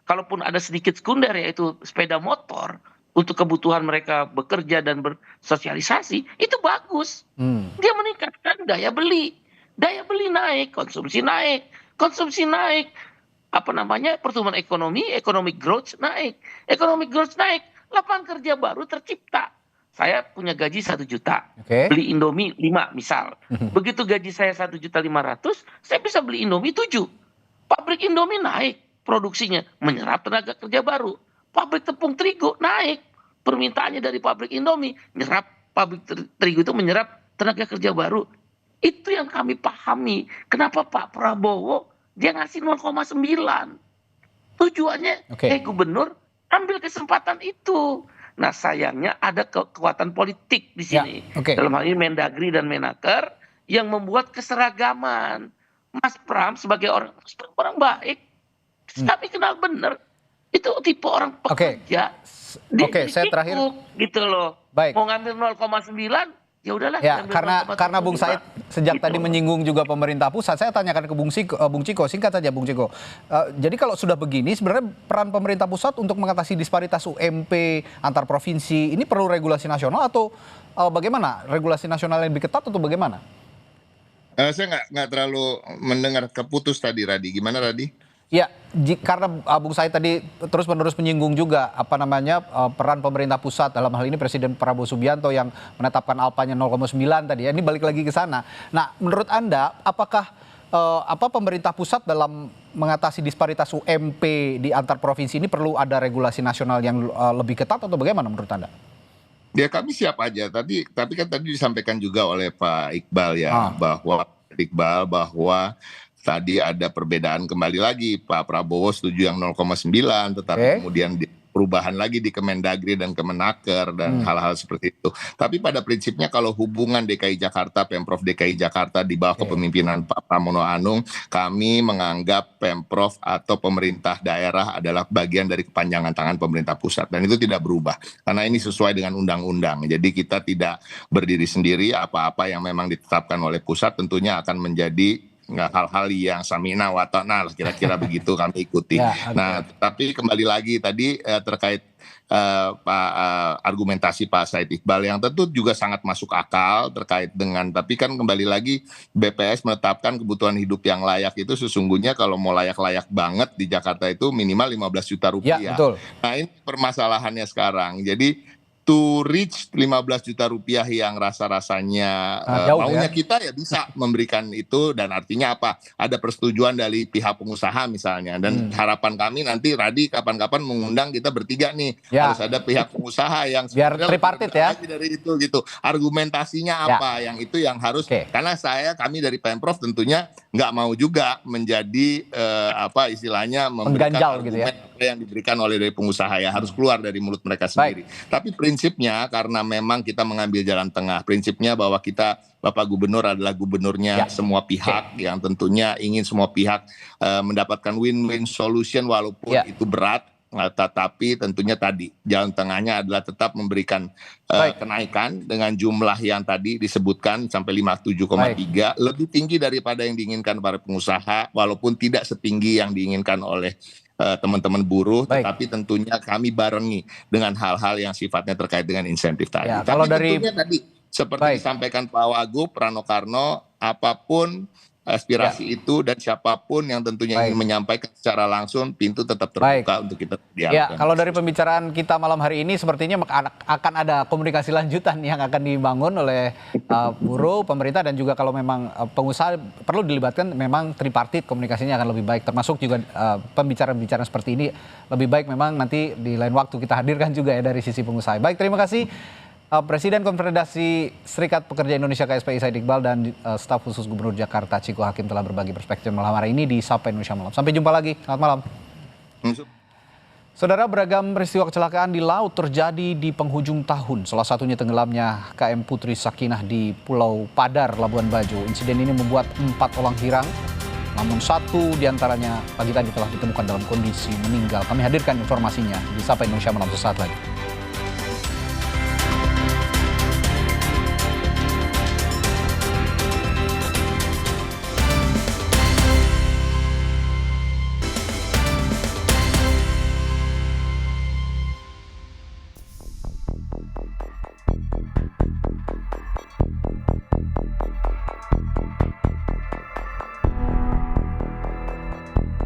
kalaupun ada sedikit sekunder yaitu sepeda motor untuk kebutuhan mereka bekerja dan bersosialisasi, itu bagus. Dia meningkatkan daya beli. Daya beli naik, konsumsi naik. Konsumsi naik. Pertumbuhan ekonomi, economic growth naik. Economic growth naik, lapangan kerja baru tercipta. Saya punya gaji 1 juta, beli Indomie 5 misal. Begitu gaji saya 1.500.000, saya bisa beli Indomie 7. Pabrik Indomie naik produksinya, menyerap tenaga kerja baru. Pabrik tepung terigu naik, permintaannya dari pabrik Indomie, pabrik terigu itu menyerap tenaga kerja baru. Itu yang kami pahami. Kenapa Pak Prabowo dia ngasih 0,9. Tujuannya, gubernur ambil kesempatan itu. Nah sayangnya ada kekuatan politik di sini. Dalam hal ini Mendagri dan Menaker yang membuat keseragaman. Mas Pram sebagai orang baik, tapi kenal benar. Itu tipe orang pekerja. Saya terakhir. Gitu loh. Mau ngambil 0,9, ya udahlah. Ya, karena Bung Said sejak tadi menyinggung juga pemerintah pusat, saya tanyakan ke Bung Ciko, singkat saja Bung Ciko. Jadi kalau sudah begini, sebenarnya peran pemerintah pusat untuk mengatasi disparitas UMP antar provinsi ini perlu regulasi nasional atau bagaimana? Regulasi nasional yang lebih ketat atau bagaimana? Saya nggak terlalu mendengar, keputus tadi Radi. Gimana Radi? Ya, karena Bung Said tadi terus-menerus menyinggung juga peran pemerintah pusat, dalam hal ini Presiden Prabowo Subianto yang menetapkan alpanya 0,9 tadi ya. Ini balik lagi ke sana. Nah, menurut Anda apakah pemerintah pusat dalam mengatasi disparitas UMP di antar provinsi ini perlu ada regulasi nasional yang lebih ketat atau bagaimana menurut Anda? Ya kami siap aja. Tapi kan tadi disampaikan juga oleh Pak Iqbal ya bahwa tadi ada perbedaan kembali lagi. Pak Prabowo setuju yang 0,9, tetapi kemudian perubahan lagi di Kemendagri dan Kemenaker dan hal-hal seperti itu. Tapi pada prinsipnya kalau hubungan DKI Jakarta, Pemprov DKI Jakarta di bawah kepemimpinan Pak Pramono Anung, kami menganggap Pemprov atau pemerintah daerah adalah bagian dari kepanjangan tangan pemerintah pusat. Dan itu tidak berubah. Karena ini sesuai dengan undang-undang. Jadi kita tidak berdiri sendiri, apa-apa yang memang ditetapkan oleh pusat tentunya akan menjadi hal-hal yang samina wa ta'na, kira-kira begitu kami ikuti. Nah, tapi kembali lagi tadi terkait argumentasi Pak Said Iqbal yang tentu juga sangat masuk akal terkait dengan, tapi kan kembali lagi BPS menetapkan kebutuhan hidup yang layak itu sesungguhnya kalau mau layak-layak banget di Jakarta itu minimal 15 juta rupiah. Ya, betul. Nah, ini permasalahannya sekarang. Jadi to reach 15 juta rupiah yang rasa-rasanya maunya kita ya bisa memberikan itu, dan artinya apa? Ada persetujuan dari pihak pengusaha misalnya, dan harapan kami nanti Radi kapan-kapan mengundang kita bertiga nih, harus ada pihak pengusaha yang biar tripartit ya dari itu gitu. Argumentasinya apa? Yang itu yang harus, karena kami dari Pemprov tentunya nggak mau juga menjadi apa istilahnya memberikan gitu ya, yang diberikan oleh dari pengusaha ya harus keluar dari mulut mereka sendiri. Tapi prinsipnya karena memang kita mengambil jalan tengah, prinsipnya bahwa kita Bapak Gubernur adalah gubernurnya semua pihak yang tentunya ingin semua pihak mendapatkan win-win solution walaupun itu berat. Tetapi tentunya tadi jalan tengahnya adalah tetap memberikan kenaikan dengan jumlah yang tadi disebutkan sampai 57,3, lebih tinggi daripada yang diinginkan para pengusaha walaupun tidak setinggi yang diinginkan oleh teman-teman buruh, tetapi tentunya kami barengi dengan hal-hal yang sifatnya terkait dengan insentif tadi. Tapi kalau tentunya tadi seperti disampaikan Pak Wagub Rano Karno, apapun aspirasi itu dan siapapun yang tentunya ingin menyampaikan secara langsung, pintu tetap terbuka untuk kita dialog. Ya, kalau dari pembicaraan kita malam hari ini sepertinya akan ada komunikasi lanjutan yang akan dibangun oleh buruh, pemerintah, dan juga kalau memang pengusaha perlu dilibatkan, memang tripartit komunikasinya akan lebih baik, termasuk juga pembicaraan-pembicaraan seperti ini lebih baik memang nanti di lain waktu kita hadirkan juga ya dari sisi pengusaha. Baik, terima kasih Presiden Konfederasi Serikat Pekerja Indonesia KSPI Said Iqbal dan staf khusus Gubernur Jakarta Ciko Hakim telah berbagi perspektif malam hari ini di Sapa Indonesia Malam. Sampai jumpa lagi, selamat malam. Saudara, beragam peristiwa kecelakaan di laut terjadi di penghujung tahun. Salah satunya tenggelamnya KM Putri Sakinah di Pulau Padar, Labuan Bajo. Insiden ini membuat 4 orang hilang, namun 1 diantaranya pagi tadi telah ditemukan dalam kondisi meninggal. Kami hadirkan informasinya di Sapa Indonesia Malam sesaat lagi.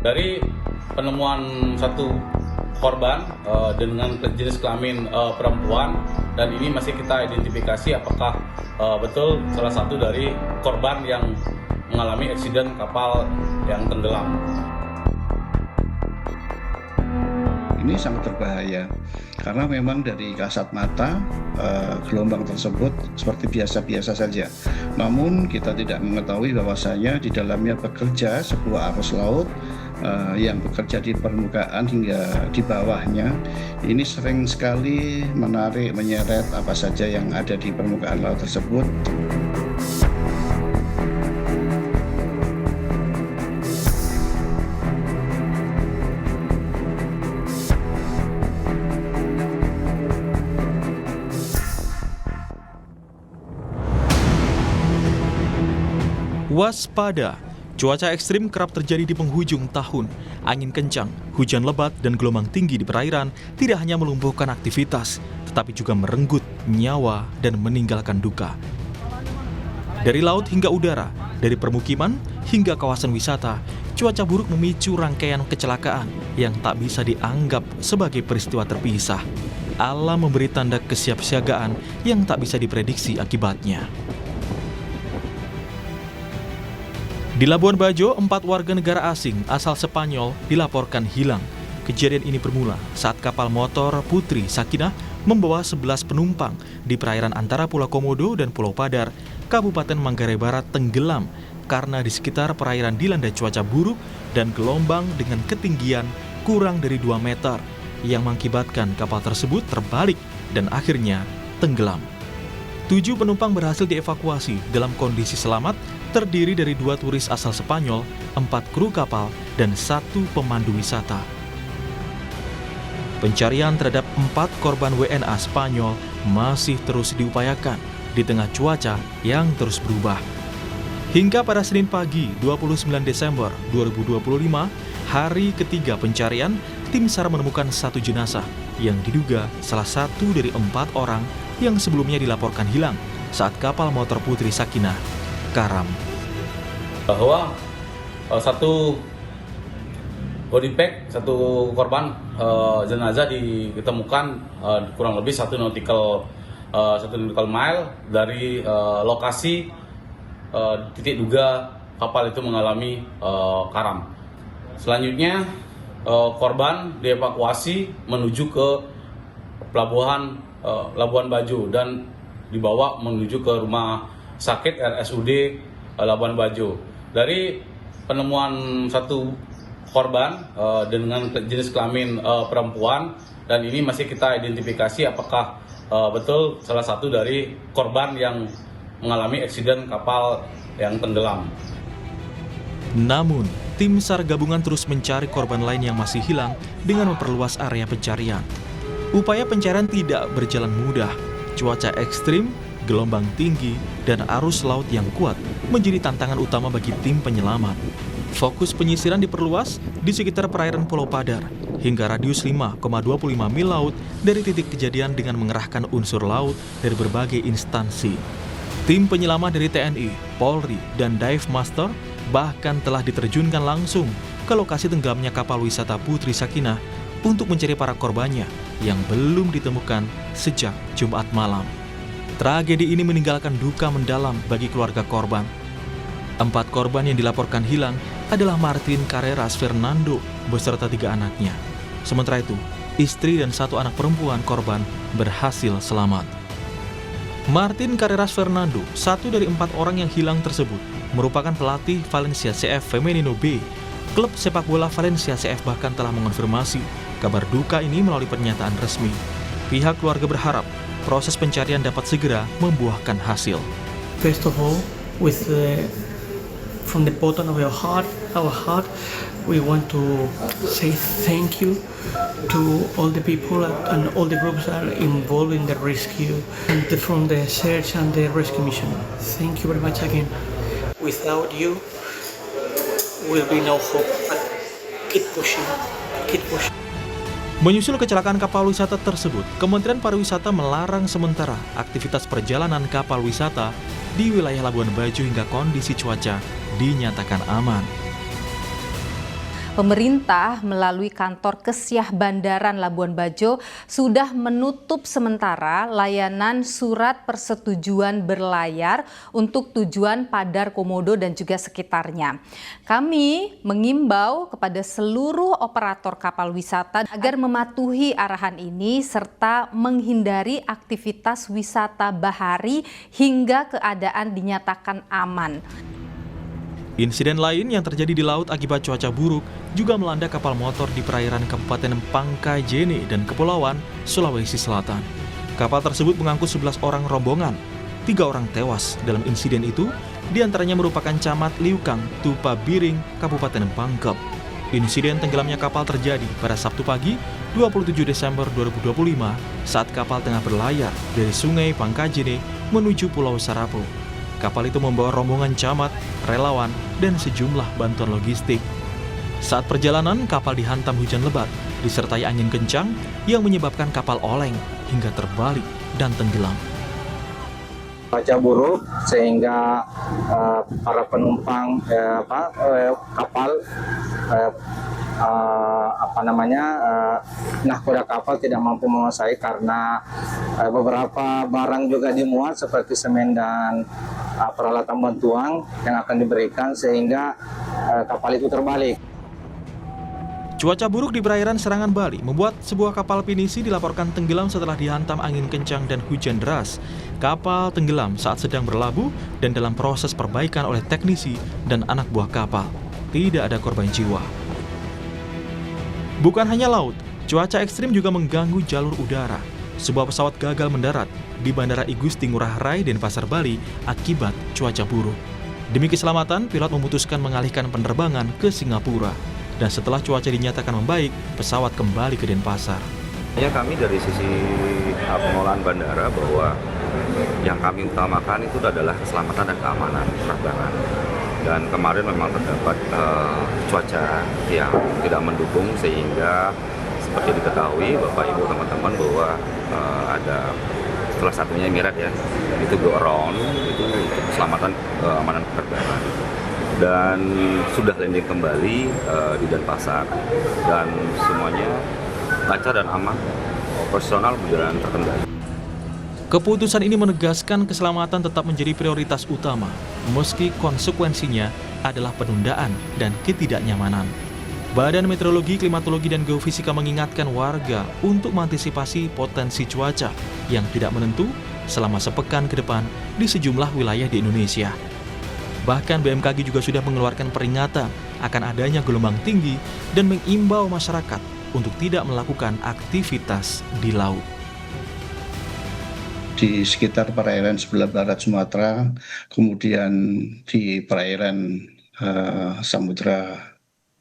Dari penemuan satu korban dengan jenis kelamin perempuan, dan ini masih kita identifikasi apakah betul salah satu dari korban yang mengalami eksiden kapal yang tenggelam. Ini sangat berbahaya karena memang dari kasat mata gelombang tersebut seperti biasa-biasa saja. Namun kita tidak mengetahui bahwasanya di dalamnya bekerja sebuah arus laut yang bekerja di permukaan hingga di bawahnya. Ini sering sekali menarik, menyeret apa saja yang ada di permukaan laut tersebut. Waspada, cuaca ekstrim kerap terjadi di penghujung tahun. Angin kencang, hujan lebat, dan gelombang tinggi di perairan tidak hanya melumpuhkan aktivitas, tetapi juga merenggut nyawa dan meninggalkan duka. Dari laut hingga udara, dari permukiman hingga kawasan wisata, cuaca buruk memicu rangkaian kecelakaan yang tak bisa dianggap sebagai peristiwa terpisah. Alam memberi tanda kesiapsiagaan yang tak bisa diprediksi akibatnya. Di Labuan Bajo, 4 warga negara asing asal Spanyol dilaporkan hilang. Kejadian ini bermula saat kapal motor Putri Sakinah membawa 11 penumpang di perairan antara Pulau Komodo dan Pulau Padar, Kabupaten Manggarai Barat tenggelam karena di sekitar perairan dilanda cuaca buruk dan gelombang dengan ketinggian kurang dari 2 meter yang mengakibatkan kapal tersebut terbalik dan akhirnya tenggelam. 7 penumpang berhasil dievakuasi dalam kondisi selamat, terdiri dari 2 turis asal Spanyol, 4 kru kapal, dan 1 pemandu wisata. Pencarian terhadap 4 korban WNA Spanyol masih terus diupayakan di tengah cuaca yang terus berubah. Hingga pada Senin pagi 29 Desember 2025, hari ketiga pencarian, tim SAR menemukan 1 jenazah yang diduga salah satu dari 4 orang yang sebelumnya dilaporkan hilang saat kapal motor Putri Sakinah karam. Bahwa satu body pack, satu korban jenazah ditemukan kurang lebih 1 nautical mile dari lokasi titik duga kapal itu mengalami karam. Selanjutnya korban dievakuasi menuju ke pelabuhan Labuan Bajo dan dibawa menuju ke rumah sakit RSUD Labuan Bajo. Dari penemuan 1 korban dengan jenis kelamin perempuan, dan ini masih kita identifikasi apakah betul salah satu dari korban yang mengalami eksiden kapal yang tenggelam. Namun, tim SAR gabungan terus mencari korban lain yang masih hilang dengan memperluas area pencarian. Upaya pencarian tidak berjalan mudah. Cuaca ekstrim, gelombang tinggi, dan arus laut yang kuat menjadi tantangan utama bagi tim penyelamat. Fokus penyisiran diperluas di sekitar perairan Pulau Padar hingga radius 5,25 mil laut dari titik kejadian dengan mengerahkan unsur laut dari berbagai instansi. Tim penyelamat dari TNI, Polri, dan Dive Master bahkan telah diterjunkan langsung ke lokasi tenggelamnya kapal wisata Putri Sakinah untuk mencari para korbannya yang belum ditemukan sejak Jumat malam. Tragedi ini meninggalkan duka mendalam bagi keluarga korban. 4 korban yang dilaporkan hilang adalah Martin Carreras Fernando beserta 3 anaknya. Sementara itu, istri dan 1 anak perempuan korban berhasil selamat. Martin Carreras Fernando, 1 dari 4 orang yang hilang tersebut, merupakan pelatih Valencia CF Femenino B. Klub sepak bola Valencia CF bahkan telah mengonfirmasi kabar duka ini melalui pernyataan resmi. Pihak keluarga berharap proses pencarian dapat segera membuahkan hasil. First of all, from the bottom of our heart, we want to say thank you to all the people and all the groups that are involved in the rescue and from the search and the rescue mission. Thank you very much again. Without you, will be no hope. But keep pushing. Menyusul kecelakaan kapal wisata tersebut, Kementerian Pariwisata melarang sementara aktivitas perjalanan kapal wisata di wilayah Labuan Bajo hingga kondisi cuaca dinyatakan aman. Pemerintah melalui kantor Kesyah Bandaran Labuan Bajo sudah menutup sementara layanan surat persetujuan berlayar untuk tujuan Padar Komodo dan juga sekitarnya. Kami mengimbau kepada seluruh operator kapal wisata agar mematuhi arahan ini serta menghindari aktivitas wisata bahari hingga keadaan dinyatakan aman. Insiden lain yang terjadi di laut akibat cuaca buruk juga melanda kapal motor di perairan Kabupaten Pangkajene dan Kepulauan, Sulawesi Selatan. Kapal tersebut mengangkut 11 orang rombongan. 3 orang tewas dalam insiden itu, diantaranya merupakan Camat Liukang, Tupa Biring, Kabupaten Pangkep. Insiden tenggelamnya kapal terjadi pada Sabtu pagi, 27 Desember 2025, saat kapal tengah berlayar dari Sungai Pangkajene menuju Pulau Sarapo. Kapal itu membawa rombongan camat, relawan, dan sejumlah bantuan logistik. Saat perjalanan, kapal dihantam hujan lebat, disertai angin kencang yang menyebabkan kapal oleng hingga terbalik dan tenggelam. Cuaca buruk sehingga para penumpang kapal nahkoda kapal tidak mampu menguasai karena beberapa barang juga dimuat seperti semen dan peralatan bantuan yang akan diberikan sehingga kapal itu terbalik. Cuaca buruk di perairan Serangan Bali membuat sebuah kapal pinisi dilaporkan tenggelam setelah dihantam angin kencang dan hujan deras. Kapal tenggelam saat sedang berlabuh dan dalam proses perbaikan oleh teknisi dan anak buah kapal. Tidak ada korban jiwa. Bukan hanya laut, cuaca ekstrim juga mengganggu jalur udara. Sebuah pesawat gagal mendarat di Bandara I Gusti Ngurah Rai, Denpasar, Bali akibat cuaca buruk. Demi keselamatan, pilot memutuskan mengalihkan penerbangan ke Singapura. Dan setelah cuaca dinyatakan membaik, pesawat kembali ke Denpasar. Ya, kami dari sisi pengelolaan bandara bahwa yang kami utamakan itu adalah keselamatan dan keamanan penerbangan. Dan kemarin memang terdapat cuaca yang tidak mendukung sehingga seperti diketahui Bapak Ibu teman-teman bahwa ada salah satunya Emirat ya, itu go around, itu untuk keselamatan keamanan penerbangan. Dan sudah landing kembali di Denpasar dan semuanya lancar dan aman, operasional berjalan terkendali. Keputusan ini menegaskan keselamatan tetap menjadi prioritas utama, meski konsekuensinya adalah penundaan dan ketidaknyamanan. Badan Meteorologi, Klimatologi, dan Geofisika mengingatkan warga untuk mengantisipasi potensi cuaca yang tidak menentu selama sepekan ke depan di sejumlah wilayah di Indonesia. Bahkan BMKG juga sudah mengeluarkan peringatan akan adanya gelombang tinggi dan mengimbau masyarakat untuk tidak melakukan aktivitas di laut. Di sekitar perairan sebelah barat Sumatera, kemudian di perairan Samudra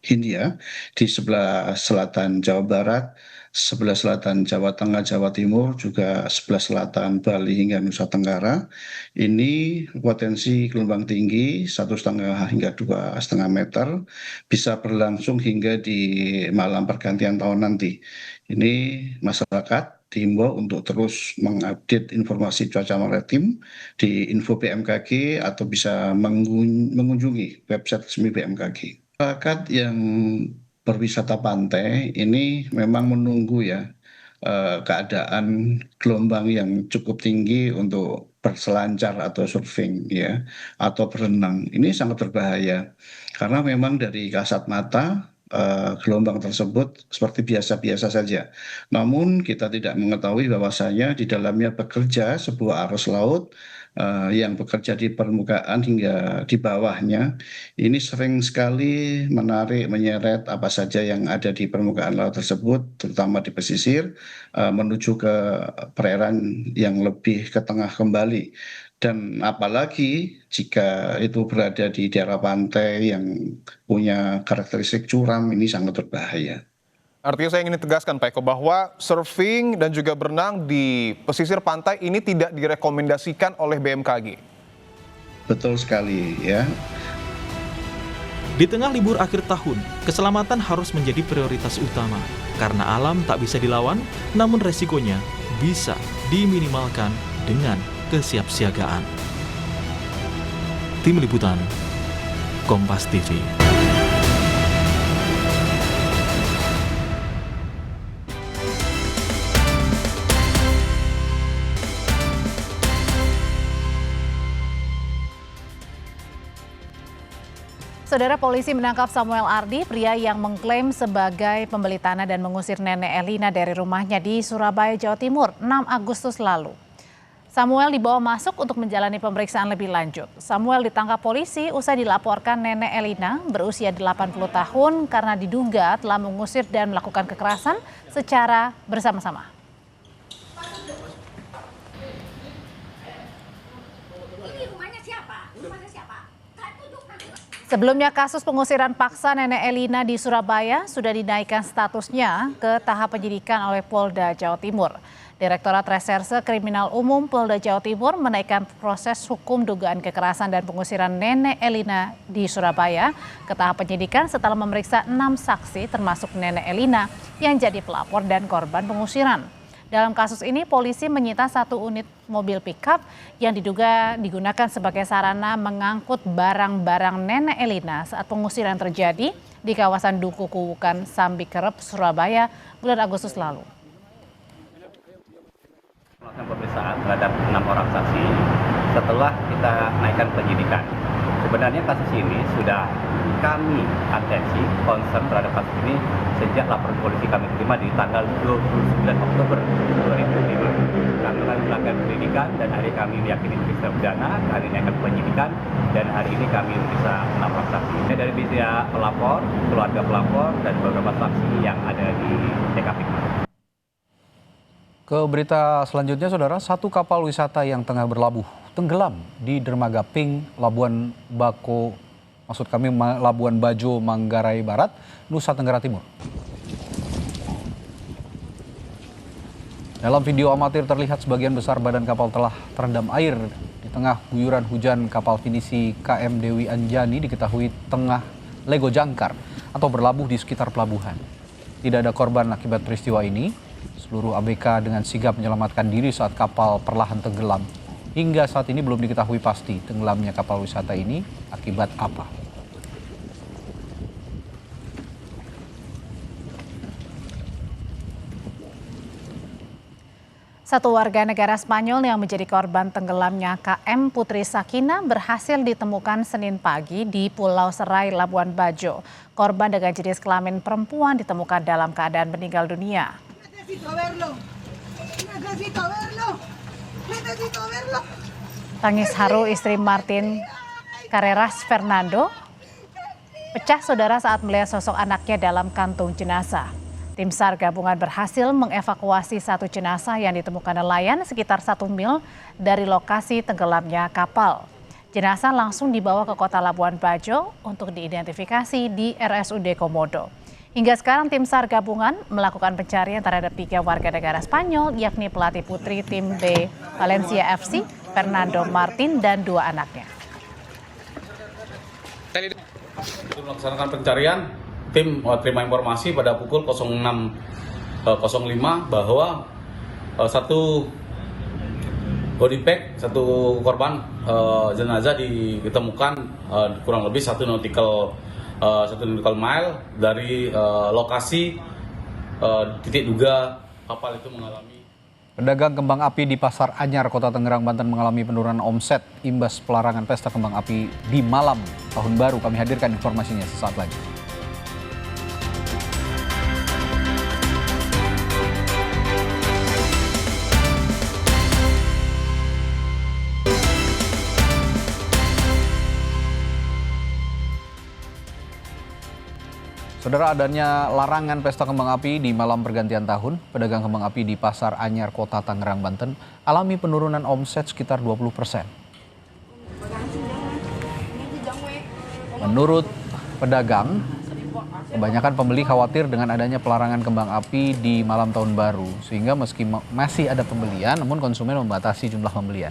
Hindia, di sebelah selatan Jawa Barat, sebelah selatan Jawa Tengah, Jawa Timur, juga sebelah selatan Bali hingga Nusa Tenggara. Ini potensi gelombang tinggi 1,5 hingga 2,5 meter bisa berlangsung hingga di malam pergantian tahun nanti. Ini masyarakat diimbau untuk terus mengupdate informasi cuaca maritim di info BMKG atau bisa mengunjungi website resmi BMKG. Masyarakat yang berwisata pantai ini memang menunggu ya keadaan gelombang yang cukup tinggi untuk berselancar atau surfing ya atau berenang. Ini sangat berbahaya karena memang dari kasat mata gelombang tersebut seperti biasa-biasa saja. Namun kita tidak mengetahui bahwasanya di dalamnya bekerja sebuah arus laut yang bekerja di permukaan hingga di bawahnya. Ini sering sekali menarik, menyeret apa saja yang ada di permukaan laut tersebut, terutama di pesisir, menuju ke perairan yang lebih ke tengah kembali. Dan apalagi jika itu berada di daerah pantai yang punya karakteristik curam, ini sangat berbahaya. Artinya saya ingin tegaskan Pak Eko bahwa surfing dan juga berenang di pesisir pantai ini tidak direkomendasikan oleh BMKG. Betul sekali ya. Di tengah libur akhir tahun, keselamatan harus menjadi prioritas utama. Karena alam tak bisa dilawan, namun resikonya bisa diminimalkan dengan kesiapsiagaan. Tim Liputan, Kompas TV. Saudara, polisi menangkap Samuel Ardi, pria yang mengklaim sebagai pembeli tanah dan mengusir nenek Elina dari rumahnya di Surabaya, Jawa Timur, 6 Agustus lalu. Samuel dibawa masuk untuk menjalani pemeriksaan lebih lanjut. Samuel ditangkap polisi usai dilaporkan nenek Elina berusia 80 tahun karena diduga telah mengusir dan melakukan kekerasan secara bersama-sama. Sebelumnya kasus pengusiran paksa nenek Elina di Surabaya sudah dinaikkan statusnya ke tahap penyidikan oleh Polda Jawa Timur. Direktorat Reserse Kriminal Umum Polda Jawa Timur menaikkan proses hukum dugaan kekerasan dan pengusiran nenek Elina di Surabaya ke tahap penyidikan setelah memeriksa 6 saksi termasuk nenek Elina yang jadi pelapor dan korban pengusiran. Dalam kasus ini, polisi menyita 1 unit mobil pickup yang diduga digunakan sebagai sarana mengangkut barang-barang nenek Elina saat pengusiran terjadi di kawasan Duku Kuwukan, Sambikerep, Surabaya bulan Agustus lalu. Melakukan pemeriksaan terhadap 6 orang saksi setelah kita naikkan penyidikan. Sebenarnya kasus ini sudah kami atensi, concern terhadap kasus ini sejak laporan polisi kami terima di tanggal 29 Oktober 2005. Kami akan melakukan penyelidikan dan hari kami meyakini periksa pidana, hari ini akan penyidikan dan hari ini kami bisa melapor saksi. Dari pihak pelapor, keluarga pelapor dan beberapa saksi yang ada di TKP. Ke berita selanjutnya, Saudara, satu kapal wisata yang tengah berlabuh tenggelam di dermaga Ping, Labuan Bajo, Manggarai Barat, Nusa Tenggara Timur. Dalam video amatir terlihat sebagian besar badan kapal telah terendam air. Di tengah guyuran hujan, kapal pinisi KM Dewi Anjani diketahui tengah lego jangkar atau berlabuh di sekitar pelabuhan. Tidak ada korban akibat peristiwa ini. Seluruh ABK dengan sigap menyelamatkan diri saat kapal perlahan tenggelam. Hingga saat ini belum diketahui pasti tenggelamnya kapal wisata ini akibat apa. Satu warga negara Spanyol yang menjadi korban tenggelamnya KM Putri Sakina berhasil ditemukan Senin pagi di Pulau Serai, Labuan Bajo. Korban dengan jenis kelamin perempuan ditemukan dalam keadaan meninggal dunia. Tangis haru istri Martin Carreras Fernando pecah, Saudara, saat melihat sosok anaknya dalam kantung jenazah. Tim SAR gabungan berhasil mengevakuasi satu jenazah yang ditemukan nelayan sekitar 1 mil dari lokasi tenggelamnya kapal. Jenazah langsung dibawa ke kota Labuan Bajo untuk diidentifikasi di RSUD Komodo. Hingga sekarang tim SAR gabungan melakukan pencarian terhadap 3 warga negara Spanyol, yakni pelatih putri tim B Valencia FC, Fernando Martin, dan 2 anaknya. Untuk melaksanakan pencarian, tim terima informasi pada pukul 06.05 bahwa satu body bag, satu korban jenazah ditemukan kurang lebih 1 nautical mile dari lokasi titik duga kapal itu mengalami. Pedagang kembang api di Pasar Anyar, Kota Tangerang, Banten mengalami penurunan omset imbas pelarangan pesta kembang api di malam tahun baru. Kami hadirkan informasinya sesaat lagi. Saudara, adanya larangan pesta kembang api di malam pergantian tahun, pedagang kembang api di Pasar Anyar, Kota Tangerang, Banten alami penurunan omset sekitar 20%. Menurut pedagang, kebanyakan pembeli khawatir dengan adanya pelarangan kembang api di malam tahun baru, sehingga meski masih ada pembelian, namun konsumen membatasi jumlah pembelian.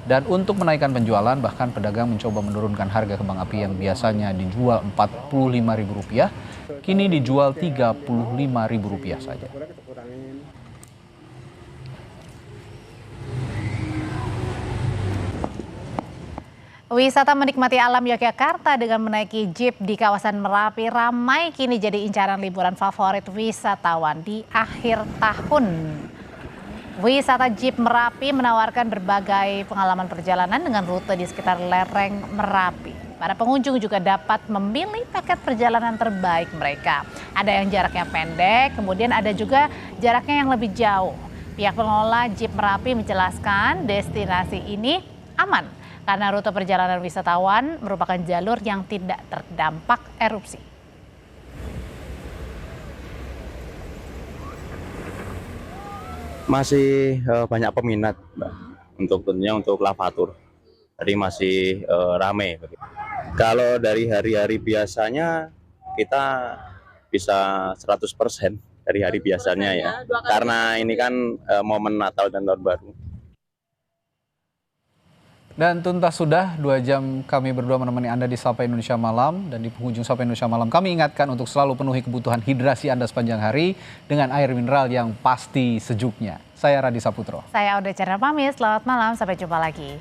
Dan untuk menaikkan penjualan, bahkan pedagang mencoba menurunkan harga kembang api yang biasanya dijual Rp45.000, kini dijual Rp35.000 saja. Wisata menikmati alam Yogyakarta dengan menaiki jeep di kawasan Merapi ramai kini jadi incaran liburan favorit wisatawan di akhir tahun. Wisata Jeep Merapi menawarkan berbagai pengalaman perjalanan dengan rute di sekitar lereng Merapi. Para pengunjung juga dapat memilih paket perjalanan terbaik mereka. Ada yang jaraknya pendek, kemudian ada juga jaraknya yang lebih jauh. Pihak pengelola Jeep Merapi menjelaskan destinasi ini aman karena rute perjalanan wisatawan merupakan jalur yang tidak terdampak erupsi. Masih banyak peminat, Mbak, tentunya untuk lavatur, jadi masih ramai. Kalau dari hari-hari biasanya kita bisa 100% dari hari biasanya ya, karena ini kan momen Natal dan Tahun Baru. Dan tuntas sudah 2 jam kami berdua menemani Anda di Sapa Indonesia Malam. Dan di penghujung Sapa Indonesia Malam kami ingatkan untuk selalu penuhi kebutuhan hidrasi Anda sepanjang hari dengan air mineral yang pasti sejuknya. Saya Radi Saputro. Saya Aude Chandra pamit, selamat malam, sampai jumpa lagi.